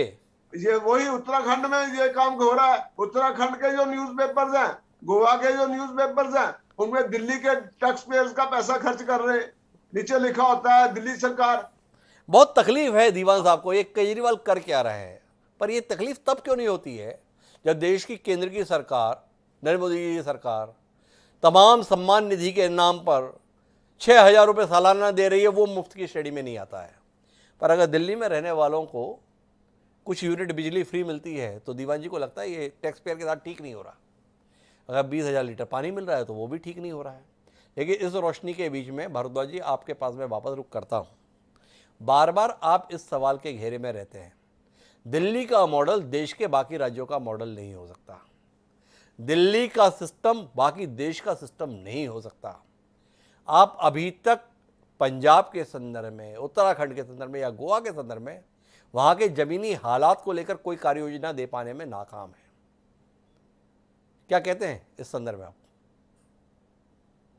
ये वही उत्तराखंड में ये काम हो रहा है। उत्तराखंड के जो न्यूज़पेपर्स हैं, गोवा के जो न्यूज़पेपर्स हैं, उनमें दिल्ली के टैक्स पेयर्स का पैसा खर्च कर रहे हैं। नीचे लिखा होता है दिल्ली सरकार। बहुत तकलीफ है दीवान साहब को, ये केजरीवाल कर क्या रहे हैं, पर ये तकलीफ तब क्यों नहीं होती है जब देश की केंद्र की सरकार, नरेंद्र मोदी जी की सरकार तमाम सम्मान निधि के नाम पर 6,000 रुपये सालाना दे रही है, वो मुफ्त की श्रेणी में नहीं आता है। पर अगर दिल्ली में रहने वालों को कुछ यूनिट बिजली फ्री मिलती है तो दीवान जी को लगता है ये टैक्स पेयर के साथ ठीक नहीं हो रहा। अगर 20,000 लीटर पानी मिल रहा है तो वो भी ठीक नहीं हो रहा है। लेकिन इस रोशनी के बीच में भारद्वाज जी आपके पास मैं वापस रुक करता हूँ। बार बार आप इस सवाल के घेरे में रहते हैं, दिल्ली का मॉडल देश के बाकी राज्यों का मॉडल नहीं हो सकता, दिल्ली का सिस्टम बाकी देश का सिस्टम नहीं हो सकता। आप अभी तक पंजाब के संदर्भ में, उत्तराखंड के संदर्भ में या गोवा के संदर्भ में वहां के जमीनी हालात को लेकर कोई कार्य योजना दे पाने में नाकाम है। क्या कहते हैं इस संदर्भ में आप?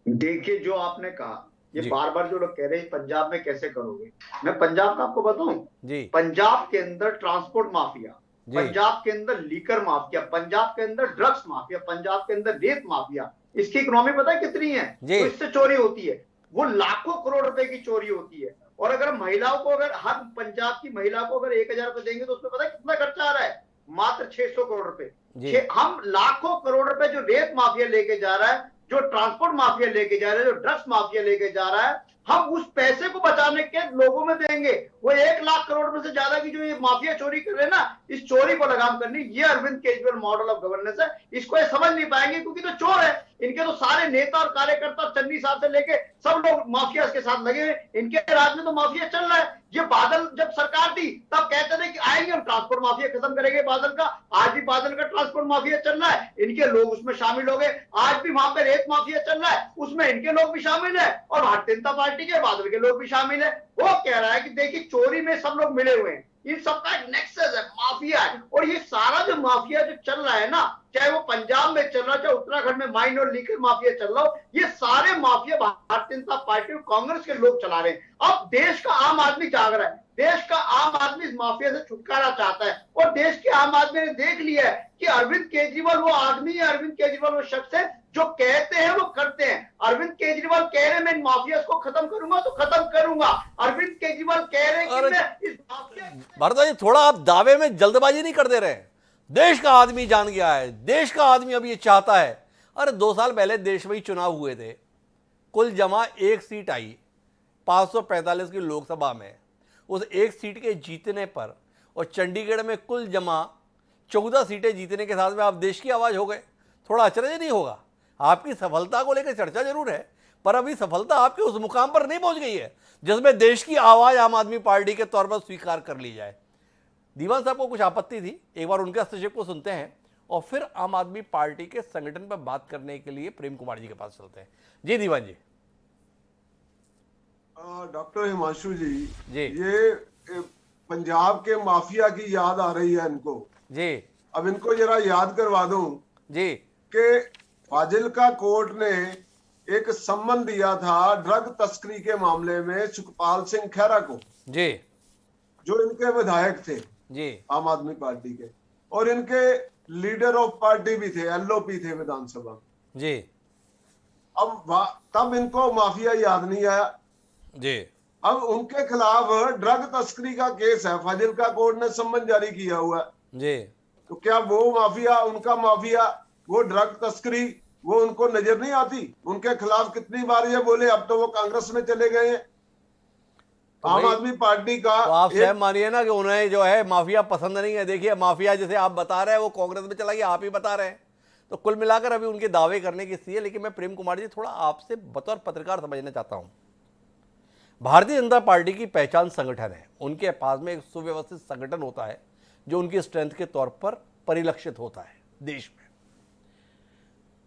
देखिए, जो आपने कहा, ये बार बार जो लोग कह रहे हैं पंजाब में कैसे करोगे, मैं पंजाब का आपको बताऊं जी। पंजाब के अंदर ट्रांसपोर्ट माफिया, पंजाब के अंदर लीकर माफिया, पंजाब के अंदर ड्रग्स माफिया, पंजाब के अंदर रेत माफिया, इसकी इकोनॉमी पता है कितनी है? तो इससे चोरी होती है वो लाखों करोड़ रुपए की चोरी होती है। और अगर महिलाओं को, अगर हर पंजाब की महिला को अगर 1,000 रुपए देंगे तो उसमें पता है कितना खर्चा आ रहा है? मात्र 600 करोड़ रुपए। हम लाखों करोड़ रुपए जो रेत माफिया लेके जा रहा है, जो ट्रांसपोर्ट माफिया लेके जा रहा है, जो ड्रग्स माफिया लेके जा रहा है, हम उस पैसे को बचाने के लोगों में देंगे। वो 1 लाख करोड़ रुपए से ज्यादा की जो ये माफिया चोरी कर रहे हैं ना, इस चोरी को लगाम करनी, ये Arvind Kejriwal model of governance है। इसको ये समझ नहीं पाएंगे क्योंकि तो चोर है। इनके तो सारे नेता और कार्यकर्ता, चन्नी साहब से लेके सब लोग माफिया के साथ लगे हुए। इनके राज में तो माफिया चल रहा है। ये बादल जब सरकार थी तब कहते थे कि आएंगे हम ट्रांसपोर्ट माफिया खत्म करेंगे बादल का। आज भी बादल का ट्रांसपोर्ट माफिया चल रहा है, इनके लोग उसमें शामिल हो गए। आज भी वहां पे रेत माफिया चल रहा है, उसमें इनके लोग भी शामिल है और भारतीय जनता पार्टी के, बादल के लोग भी शामिल है। वो कह रहा है कि देखिए चोरी में सब लोग मिले हुए हैं, इन सबका एक नेक्सस है, माफिया है। और ये सारा जो माफिया जो चल रहा है ना, चाहे वो पंजाब में चल रहा है, चाहे उत्तराखंड में माइन और लीकर माफिया चल रहा हो, ये सारे माफिया भारतीय जनता पार्टी और कांग्रेस के लोग चला रहे हैं। अब देश का आम आदमी जाग रहा है, देश का आम आदमी इस माफिया से छुटकारा चाहता है। और देश के आम आदमी ने देख लिया है कि अरविंद केजरीवाल वो आदमी है, अरविंद केजरीवाल वो शख्स है जो कहते हैं वो करते हैं। अरविंद केजरीवाल कह रहे हैं मैं इन माफिया को खत्म करूंगा तो खत्म करूंगा। अरविंद केजरीवाल कह रहे हैं कि मैं इस माफिया। भारद्वाज जी, थोड़ा आप दावे में जल्दबाजी नहीं कर दे रहे हैं? देश का आदमी जान गया है, देश का आदमी अब ये चाहता है। अरे 2 साल पहले देश में ही चुनाव हुए थे, कुल जमा 1 सीट आई 545 की लोकसभा में। उस 1 सीट के जीतने पर और चंडीगढ़ में कुल जमा 14 सीटें जीतने के साथ में आप देश की आवाज हो गए। थोड़ा अचरज नहीं होगा? आपकी सफलता को लेकर चर्चा जरूर है, पर अभी सफलता आपके उस मुकाम पर नहीं पहुंच गई है जिसमें देश की आवाज आम आदमी पार्टी के तौर पर स्वीकार कर ली जाए। दीवान साहब को कुछ आपत्ति थी, एक बार उनके हस्तक्षेप को सुनते हैं और फिर आम आदमी पार्टी के संगठन पर बात करने के लिए प्रेम कुमार जी के पास चलते हैं। जी दीवान जी। डॉक्टर हिमांशु जी, ये पंजाब के माफिया की याद आ रही है इनको जी। अब इनको जरा याद करवा दूं जी कि फाजिल्का कोर्ट ने एक सम्मन दिया था ड्रग तस्करी के मामले में सुखपाल सिंह खैरा को जी, जो इनके विधायक थे जी आम आदमी पार्टी के, और इनके लीडर ऑफ पार्टी भी थे, एलओपी थे विधानसभा जी। अब तब इनको माफिया याद नहीं आया जी। अब उनके खिलाफ ड्रग तस्करी का केस है, फाजिल्का कोर्ट ने सम्मन जारी किया हुआ जी। तो क्या वो माफिया, उनका माफिया, वो ड्रग तस्करी, वो उनको नजर नहीं आती? उनके खिलाफ कितनी बार ये बोले, अब तो वो कांग्रेस में चले गए हैं। आम आदमी पार्टी का तो आप सहम मानिए ना कि उन्हें जो है माफिया पसंद नहीं है। देखिए माफिया जैसे आप बता रहे हैं वो कांग्रेस में चला गया, आप ही बता रहे हैं, तो कुल मिलाकर अभी उनके दावे करने की स्थिति है। लेकिन मैं प्रेम कुमार जी थोड़ा आपसे बतौर पत्रकार समझना चाहता हूं। भारतीय जनता पार्टी की पहचान संगठन है, उनके पास में एक सुव्यवस्थित संगठन होता है जो उनकी स्ट्रेंथ के तौर पर परिलक्षित होता है देश में।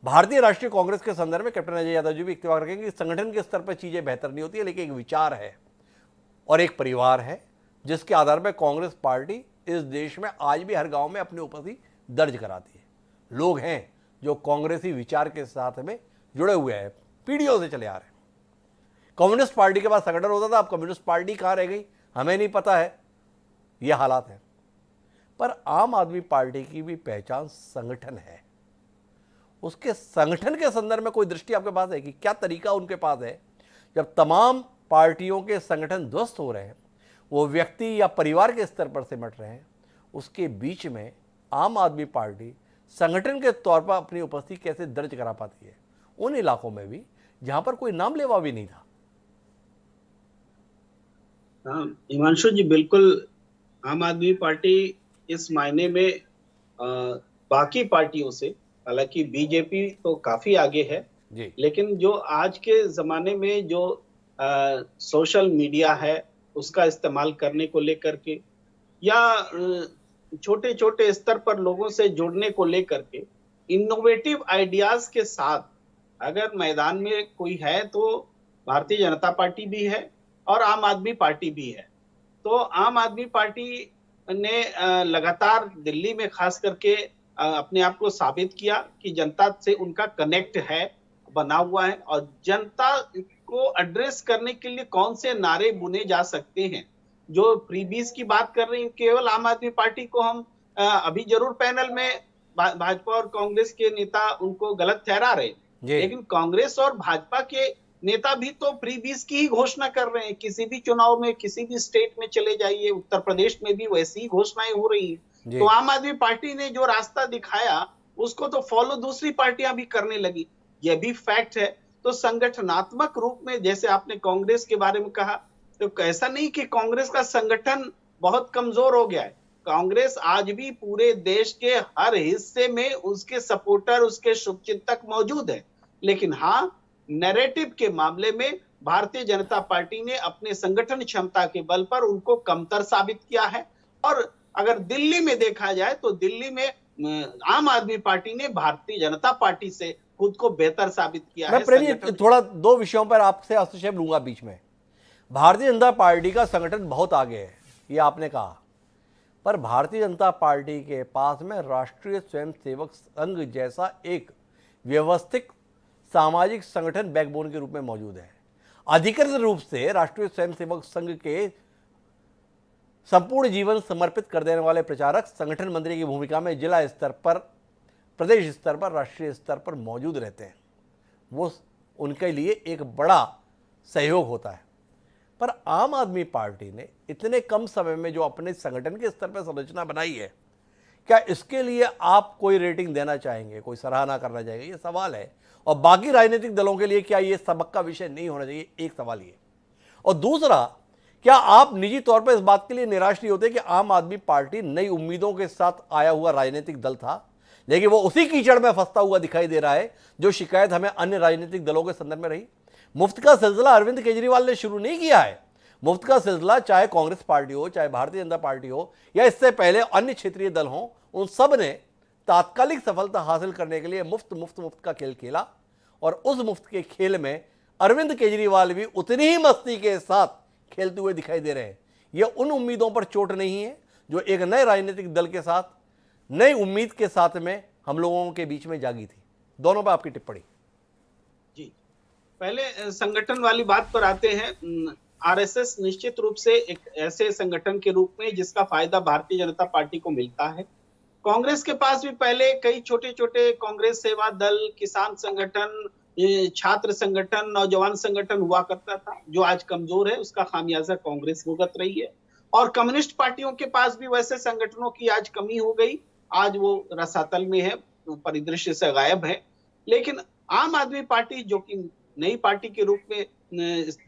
भारतीय राष्ट्रीय कांग्रेस के संदर्भ में कैप्टन अजय यादव जी भी इत्तेफाक रखेंगे कि संगठन के स्तर पर चीजें बेहतर नहीं होती है, लेकिन एक विचार है और एक परिवार है जिसके आधार पर कांग्रेस पार्टी इस देश में आज भी हर गांव में अपनी उपस्थिति दर्ज कराती है। लोग हैं जो कांग्रेसी विचार के साथ में जुड़े हुए हैं, पीढ़ियों से चले आ रहे हैं। कम्युनिस्ट पार्टी के पास संगठन होता था, अब कम्युनिस्ट पार्टी कहां रह गई हमें नहीं पता है, यह हालात है। पर आम आदमी पार्टी की भी पहचान संगठन है। उसके संगठन के संदर्भ में कोई दृष्टि आपके पास है कि क्या तरीका उनके पास है जब तमाम पार्टियों के संगठन ध्वस्त हो रहे हैं, वो व्यक्ति या परिवार के स्तर पर सिमट रहे हैं, उसके बीच में आम आदमी पार्टी संगठन के तौर पर अपनी उपस्थिति कैसे दर्ज करा पाती है उन इलाकों में भी जहां पर कोई नाम लेवा भी नहीं था? हाँ हिमांशु जी, बिल्कुल। आम आदमी पार्टी इस मायने में बाकी पार्टियों से, हालांकि बीजेपी तो काफी आगे है जी, लेकिन जो आज के जमाने में जो सोशल मीडिया है उसका इस्तेमाल करने को लेकर के या छोटे छोटे स्तर पर लोगों से जुड़ने को लेकर के इनोवेटिव आइडियाज के साथ अगर मैदान में कोई है तो भारतीय जनता पार्टी भी है और आम आदमी पार्टी भी है। तो आम आदमी पार्टी ने लगातार दिल्ली में खास करके अपने आप को साबित किया कि जनता से उनका कनेक्ट है, बना हुआ है और जनता को एड्रेस करने के लिए कौन से नारे बुने जा सकते हैं। जो फ्रीबीज की बात कर रहे हैं, केवल आम आदमी पार्टी को हम अभी जरूर पैनल में भाजपा और कांग्रेस के नेता उनको गलत ठहरा रहे, लेकिन कांग्रेस और भाजपा के नेता भी तो फ्रीबीज की ही घोषणा कर रहे हैं। किसी भी चुनाव में किसी भी स्टेट में चले जाइए, उत्तर प्रदेश में भी वैसी ही घोषणाएं हो रही हैं। तो आम आदमी पार्टी ने जो रास्ता दिखाया उसको तो फॉलो दूसरी पार्टियां भी करने लगी, यह भी फैक्ट है। तो संगठनात्मक रूप में जैसे आपने कांग्रेस के बारे में कहा, तो ऐसा नहीं कि कांग्रेस का संगठन बहुत कमजोर हो गया है। कांग्रेस आज भी पूरे देश के हर हिस्से में उसके सपोर्टर, उसके शुभचिंतक मौजूद है। लेकिन हाँ, नैरेटिव के मामले में भारतीय जनता पार्टी ने अपने संगठन क्षमता के बल पर उनको कमतर साबित किया है। और अगर दिल्ली में देखा जाए तो दिल्ली में आम आदमी पार्टी ने भारतीय जनता पार्टी से खुद को बेहतर साबित किया है। मैं थोड़ा दो विषयों पर आपसे हस्तक्षेप लूंगा बीच में। भारतीय जनता पार्टी का संगठन बहुत आगे है, ये आपने कहा, पर भारतीय जनता पार्टी के पास में राष्ट्रीय स्वयंसेवक संघ जैसा एक व्यवस्थित सामाजिक संगठन बैकबोन के रूप में मौजूद है। अधिकृत रूप से राष्ट्रीय स्वयंसेवक संघ के संपूर्ण जीवन समर्पित कर देने वाले प्रचारक संगठन मंत्री की भूमिका में जिला स्तर पर, प्रदेश स्तर पर, राष्ट्रीय स्तर पर मौजूद रहते हैं। वो उनके लिए एक बड़ा सहयोग होता है। पर आम आदमी पार्टी ने इतने कम समय में जो अपने संगठन के स्तर पर संरचना बनाई है, क्या इसके लिए आप कोई रेटिंग देना चाहेंगे, कोई सराहना करना चाहेंगे? ये सवाल है। और बाकी राजनीतिक दलों के लिए क्या ये सबक का विषय नहीं होना चाहिए? एक सवाल ये। और दूसरा, क्या आप निजी तौर पर इस बात के लिए निराश नहीं होते कि आम आदमी पार्टी नई उम्मीदों के साथ आया हुआ राजनीतिक दल था, लेकिन वो उसी कीचड़ में फंसता हुआ दिखाई दे रहा है जो शिकायत हमें अन्य राजनीतिक दलों के संदर्भ में रही? मुफ्त का सिलसिला अरविंद केजरीवाल ने शुरू नहीं किया है। मुफ्त का सिलसिला चाहे कांग्रेस पार्टी हो, चाहे भारतीय जनता पार्टी हो, या इससे पहले अन्य क्षेत्रीय दल हों, उन सब ने तात्कालिक सफलता हासिल करने के लिए मुफ्त का खेल खेला। और उस मुफ्त के खेल में अरविंद केजरीवाल भी उतनी ही मस्ती के साथ खेलते हुए दिखाई दे रहे हैं। यह उन उम्मीदों पर चोट नहीं है जो एक नए राजनीतिक दल के साथ, नई उम्मीद के साथ में हम लोगों के बीच में जागी थी। दोनों पर आपकी टिप्पणी। जी, पहले संगठन वाली बात पर आते हैं। आरएसएस निश्चित रूप से एक ऐसे संगठन के रूप में जिसका फायदा भारतीय जनता पार्टी को मिलता है। कांग्रेस के पास भी पहले कई छोटे छोटे कांग्रेस सेवा दल, किसान संगठन, छात्र संगठन, नौजवान संगठन हुआ करता था, जो आज कमजोर है। उसका खामियाजा कांग्रेस भुगत रही है। और कम्युनिस्ट पार्टियों के पास भी वैसे संगठनों की आज कमी हो गई, आज वो रसातल में है, परिदृश्य से गायब है। लेकिन आम आदमी पार्टी, जो कि नई पार्टी के रूप में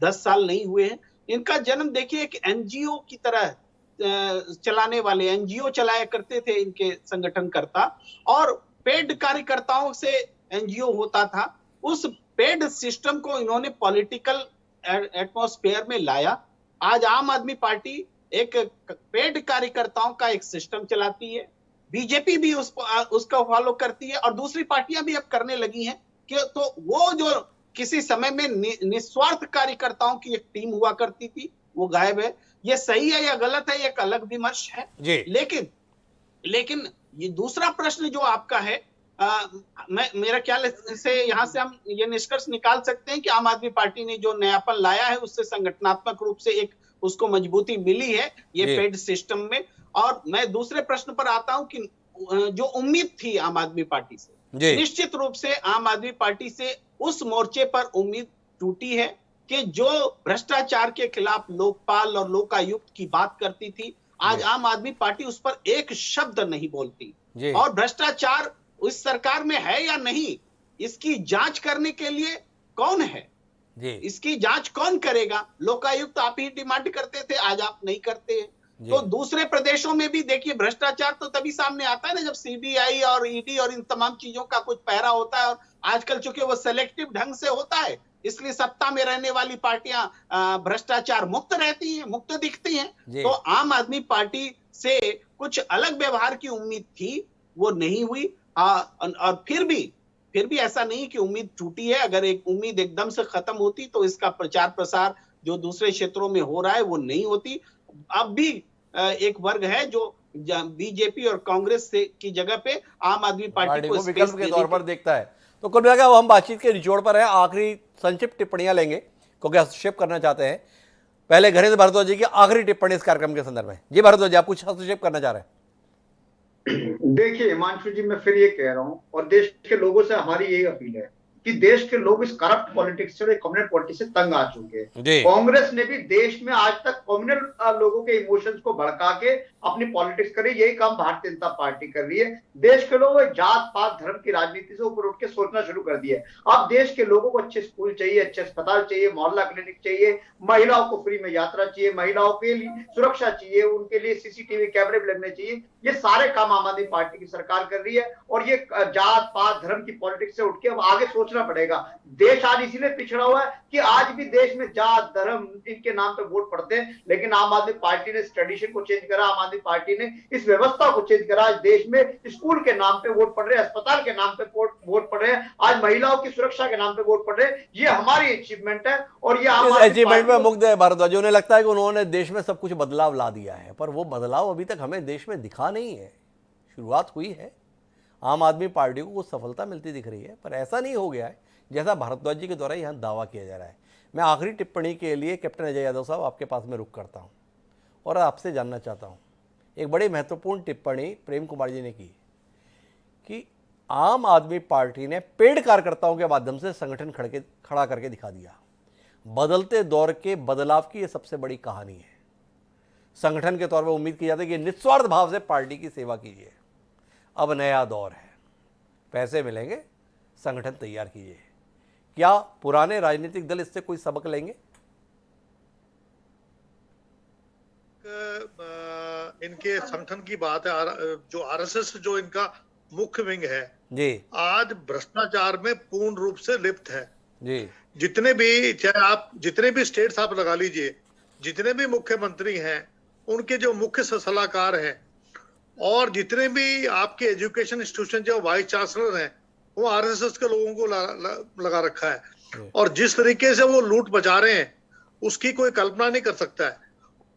10 साल नहीं हुए हैं, इनका जन्म देखिए एक एनजीओ की तरह चलाने वाले, एनजीओ चलाया करते थे इनके संगठनकर्ता, और पेड कार्यकर्ताओं से एनजीओ होता था। उस पेड सिस्टम को इन्होंने पॉलिटिकल एटमॉस्फेयर में लाया। आज आम आदमी पार्टी एक पेड कार्यकर्ताओं का एक सिस्टम चलाती है, बीजेपी भी उसका फॉलो करती है, और दूसरी पार्टियां भी अब करने लगी हैं कि तो वो जो किसी समय में निस्वार्थ कार्यकर्ताओं की एक टीम हुआ करती थी, वो गायब है। ये सही है या गलत है, एक अलग विमर्श है। लेकिन ये दूसरा प्रश्न जो आपका है, मेरा ख्याल से यहाँ से हम ये निष्कर्ष निकाल सकते हैं कि आम आदमी पार्टी ने जो नयापन लाया है उससे संगठनात्मक रूप से एक उसको मजबूती मिली है ये पेड सिस्टम में। और मैं दूसरे प्रश्न पर आता हूं कि जो उम्मीद थी आम आदमी पार्टी से, निश्चित रूप से आम आदमी पार्टी से उस मोर्चे पर उम्मीद टूटी है कि जो भ्रष्टाचार के खिलाफ लोकपाल और लोकायुक्त की बात करती थी, आज आम आदमी पार्टी उस पर एक शब्द नहीं बोलती। और भ्रष्टाचार उस सरकार में है या नहीं, इसकी जांच करने के लिए कौन है, इसकी जांच कौन करेगा? लोकायुक्त आप ही डिमांड करते थे, आज आप नहीं करते हैं। तो दूसरे प्रदेशों में भी देखिए भ्रष्टाचार तो तभी सामने आता है ना जब सीबीआई और ईडी और इन तमाम चीजों का कुछ पहरा होता है। और आजकल चूंकि वो सेलेक्टिव ढंग से होता है, इसलिए सत्ता में रहने वाली पार्टियां भ्रष्टाचार मुक्त रहती हैं, मुक्त दिखती हैं। तो आम आदमी पार्टी से कुछ अलग व्यवहार की उम्मीद थी, वो नहीं हुई। और फिर भी ऐसा नहीं कि उम्मीद टूटी है। अगर एक उम्मीद एकदम से खत्म होती तो इसका प्रचार प्रसार जो दूसरे क्षेत्रों में हो रहा है वो नहीं होती। अब भी एक वर्ग है जो बीजेपी और कांग्रेस से की जगह पे आम आदमी पार्टी को विकल्प के तौर पर देखता है। तो कुल मिलाकर हम बातचीत के निचोड़ पर हैं। आखिरी संक्षिप्त टिप्पणियां लेंगे क्योंकि हस्तक्षेप करना चाहते हैं। पहले घरेंद्र भारद्वाज जी की आखिरी टिप्पणी इस कार्यक्रम के संदर्भ में। जी भारद्वाज जी, आप कुछ हस्तक्षेप करना चाह रहे हैं? देखिए हिमांशु जी, मैं फिर ये कह रहा हूं और देश के लोगों से हमारी यही अपील है कि देश के लोग इस करप्ट पॉलिटिक्स से और कम्युनल पॉलिटिक्स से तंग आ चुके हैं। कांग्रेस ने भी देश में आज तक कम्युनल लोगों के इमोशंस को भड़का के अपनी पॉलिटिक्स करी, यही काम भारतीय जनता पार्टी कर रही है। देश के लोग जात पात धर्म की राजनीति से ऊपर उठ के सोचना शुरू कर दिया है। अब देश के लोगों को अच्छे स्कूल चाहिए, अच्छे अस्पताल चाहिए, मोहल्ला क्लिनिक चाहिए, महिलाओं को फ्री में यात्रा चाहिए, महिलाओं के लिए सुरक्षा चाहिए, उनके लिए सीसीटीवी कैमरे भी लगने चाहिए। ये सारे काम आम आदमी पार्टी की सरकार कर रही है और ये जात पात धर्म की पॉलिटिक्स से उठ के अब आगे सोचना पड़ेगा। देश आज इसीलिए पिछड़ा हुआ है कि आज भी देश में जात धर्म इनके नाम पे वोट पड़ते हैं, लेकिन आम आदमी पार्टी ने इस ट्रेडिशन को चेंज करा, आम आदमी पार्टी ने इस व्यवस्था को चेंज करा। आज देश में स्कूल के नाम पे वोट पड़ रहे हैं, अस्पताल के नाम पे वोट पड़ रहे हैं, आज महिलाओं की सुरक्षा के नाम पे वोट पड़ रहे हैं। ये हमारी अचीवमेंट है और ये अचीवमेंट में मुग्ध है भारद्वाज। उन्हें लगता है कि उन्होंने देश में सब कुछ बदलाव ला दिया है, पर वो बदलाव अभी तक हमें देश में दिखा नहीं है। शुरुआत हुई है, आम आदमी पार्टी को कुछ सफलता मिलती दिख रही है, पर ऐसा नहीं हो गया है जैसा भारद्वाज जी के द्वारा यहाँ दावा किया जा रहा है। मैं आखिरी टिप्पणी के लिए कैप्टन अजय यादव साहब आपके पास में रुक करता हूँ और आपसे जानना चाहता हूँ। एक बड़ी महत्वपूर्ण टिप्पणी प्रेम कुमार जी ने की कि आम आदमी पार्टी ने पेड कार्यकर्ताओं के माध्यम से संगठन खड़ा करके दिखा दिया। बदलते दौर के बदलाव की यह सबसे बड़ी कहानी है। संगठन के तौर पर उम्मीद की जाती है कि निस्वार्थ भाव से पार्टी की सेवा कीजिए। अब नया दौर है, पैसे मिलेंगे, संगठन तैयार कीजिए। क्या पुराने राजनीतिक दल इससे कोई सबक लेंगे? इनके संगठन की बात है, जो आरएसएस जो इनका मुख्य विंग है जी, आज भ्रष्टाचार में पूर्ण रूप से लिप्त है जी। जितने भी, चाहे आप जितने भी स्टेट्स आप लगा लीजिए, जितने भी मुख्यमंत्री हैं, उनके जो मुख्य सलाहकार हैं और जितने भी आपके एजुकेशन इंस्टीट्यूशन जो वाइस चांसलर हैं, वो आरएसएस के लोगों को लगा रखा है। और जिस तरीके से वो लूट बचा रहे हैं उसकी कोई कल्पना नहीं कर सकता है।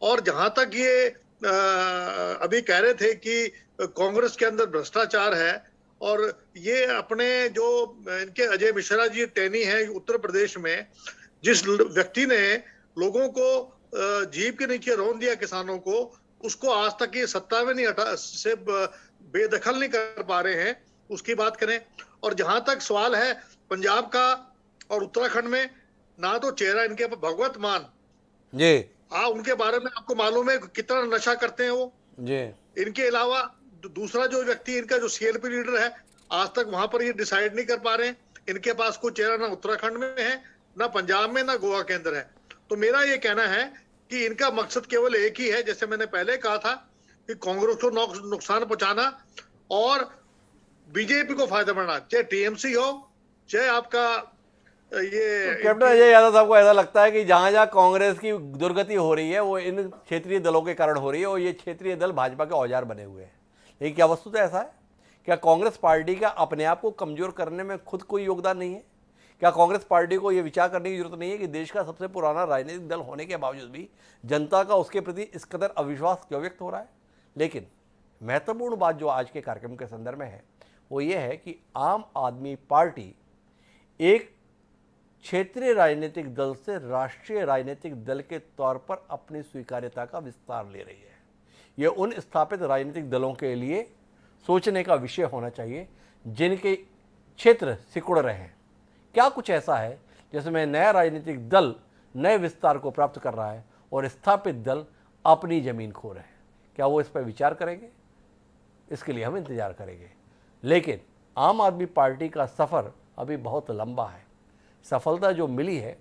और जहां तक ये अभी कह रहे थे कि कांग्रेस के अंदर भ्रष्टाचार है, और ये अपने जो इनके अजय मिश्रा जी टेनी हैं उत्तर प्रदेश में, जिस व्यक्ति ने लोगों को जीप के नीचे रौंद दिया, किसानों को, उसको आज तक ये सत्ता में नहीं हटा से बेदखल नहीं कर पा रहे हैं, उसकी बात करें। और जहां तक सवाल है पंजाब का और उत्तराखंड में, ना तो चेहरा इनके भगवत मान जी, उनके बारे में आपको मालूम है कितना नशा करते हैं वो जी। इनके अलावा दूसरा जो व्यक्ति इनका जो सीएलपी लीडर है, आज तक वहां पर ये डिसाइड नहीं कर पा रहे हैं। इनके पास कोई चेहरा ना उत्तराखंड में है, ना पंजाब में, ना गोवा के अंदर है। तो मेरा ये कहना है कि इनका मकसद केवल एक ही है, जैसे मैंने पहले कहा था कि कांग्रेस को नुकसान पहुंचाना और बीजेपी को फायदा बढ़ाना, चाहे टीएमसी हो चाहे आपका ये तो कैप्टन अजय यादव साहब को ऐसा लगता है कि जहां जहां कांग्रेस की दुर्गति हो रही है वो इन क्षेत्रीय दलों के कारण हो रही है और ये क्षेत्रीय दल भाजपा के औजार बने हुए हैं। लेकिन क्या वस्तुतः ऐसा है? क्या कांग्रेस पार्टी का अपने आप को कमजोर करने में खुद कोई योगदान नहीं है? क्या कांग्रेस पार्टी को यह विचार करने की जरूरत नहीं है कि देश का सबसे पुराना राजनीतिक दल होने के बावजूद भी जनता का उसके प्रति इस कदर अविश्वास क्यों व्यक्त हो रहा है? लेकिन महत्वपूर्ण बात जो आज के कार्यक्रम के संदर्भ में है वो ये है कि आम आदमी पार्टी एक क्षेत्रीय राजनीतिक दल से राष्ट्रीय राजनीतिक दल के तौर पर अपनी स्वीकार्यता का विस्तार ले रही है। ये उन स्थापित राजनीतिक दलों के लिए सोचने का विषय होना चाहिए जिनके क्षेत्र सिकुड़ रहे हैं। क्या कुछ ऐसा है जिसमें नया राजनीतिक दल नए विस्तार को प्राप्त कर रहा है और स्थापित दल अपनी जमीन खो रहे हैं? क्या वो इस पर विचार करेंगे? इसके लिए हम इंतजार करेंगे। लेकिन आम आदमी पार्टी का सफ़र अभी बहुत लंबा है। सफलता जो मिली है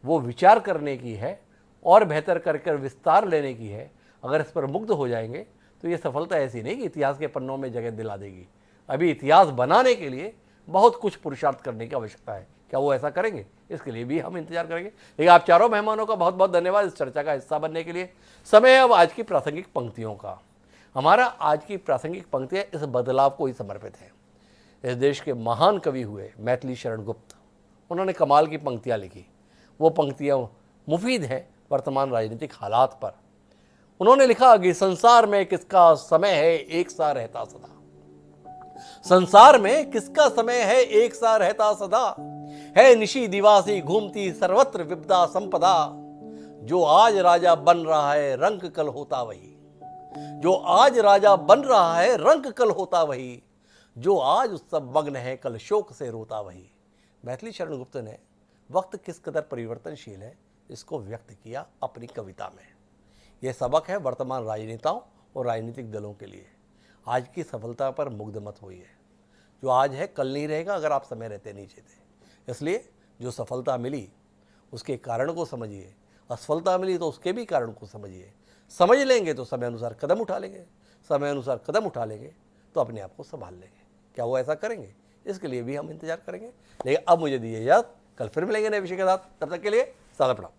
वो विचार करने की है और बेहतर कर विस्तार लेने की है। अगर इस पर मुग्ध हो जाएंगे तो ये सफलता ऐसी नहीं कि इतिहास के पन्नों में जगह दिला देगी। अभी इतिहास बनाने के लिए बहुत कुछ पुरुषार्थ करने की आवश्यकता है। क्या वो ऐसा करेंगे? इसके लिए भी हम इंतजार करेंगे। लेकिन आप चारों मेहमानों का बहुत बहुत धन्यवाद इस चर्चा का हिस्सा बनने के लिए। समय है अब आज की प्रासंगिक पंक्तियों का। हमारा आज की प्रासंगिक पंक्तियाँ इस बदलाव को ही समर्पित है। इस देश के महान कवि हुए मैथिली शरण गुप्त, उन्होंने कमाल की पंक्तियाँ लिखी। वो पंक्तियाँ मुफीद हैं वर्तमान राजनीतिक हालात पर। उन्होंने लिखा कि संसार में किसका समय है एक सा रहता सदा, संसार में किसका समय है एक सा रहता सदा, है निशी दिवासी घूमती सर्वत्र विपदा संपदा, जो आज राजा बन रहा है रंग कल होता वही, जो आज राजा बन रहा है रंग कल होता वही, जो आज उत्सव मग्न है कल शोक से रोता वही। मैथिली शरण गुप्त ने वक्त किस कदर परिवर्तनशील है इसको व्यक्त किया अपनी कविता में। यह सबक है वर्तमान राजनेताओं और राजनीतिक दलों के लिए। आज की सफलता पर मुग्ध मत होइए। जो आज है कल नहीं रहेगा अगर आप समय रहते नहीं जीते। इसलिए जो सफलता मिली उसके कारण को समझिए, असफलता मिली तो उसके भी कारण को समझिए। समझ लेंगे तो समय अनुसार कदम उठा लेंगे, समय अनुसार कदम उठा लेंगे तो अपने आप को संभाल लेंगे। क्या वो ऐसा करेंगे? इसके लिए भी हम इंतजार करेंगे। लेकिन अब मुझे दीजिए इजाज़त, कल फिर मिलेंगे नए विषय के साथ। तब तक के लिए सादा प्रणाम।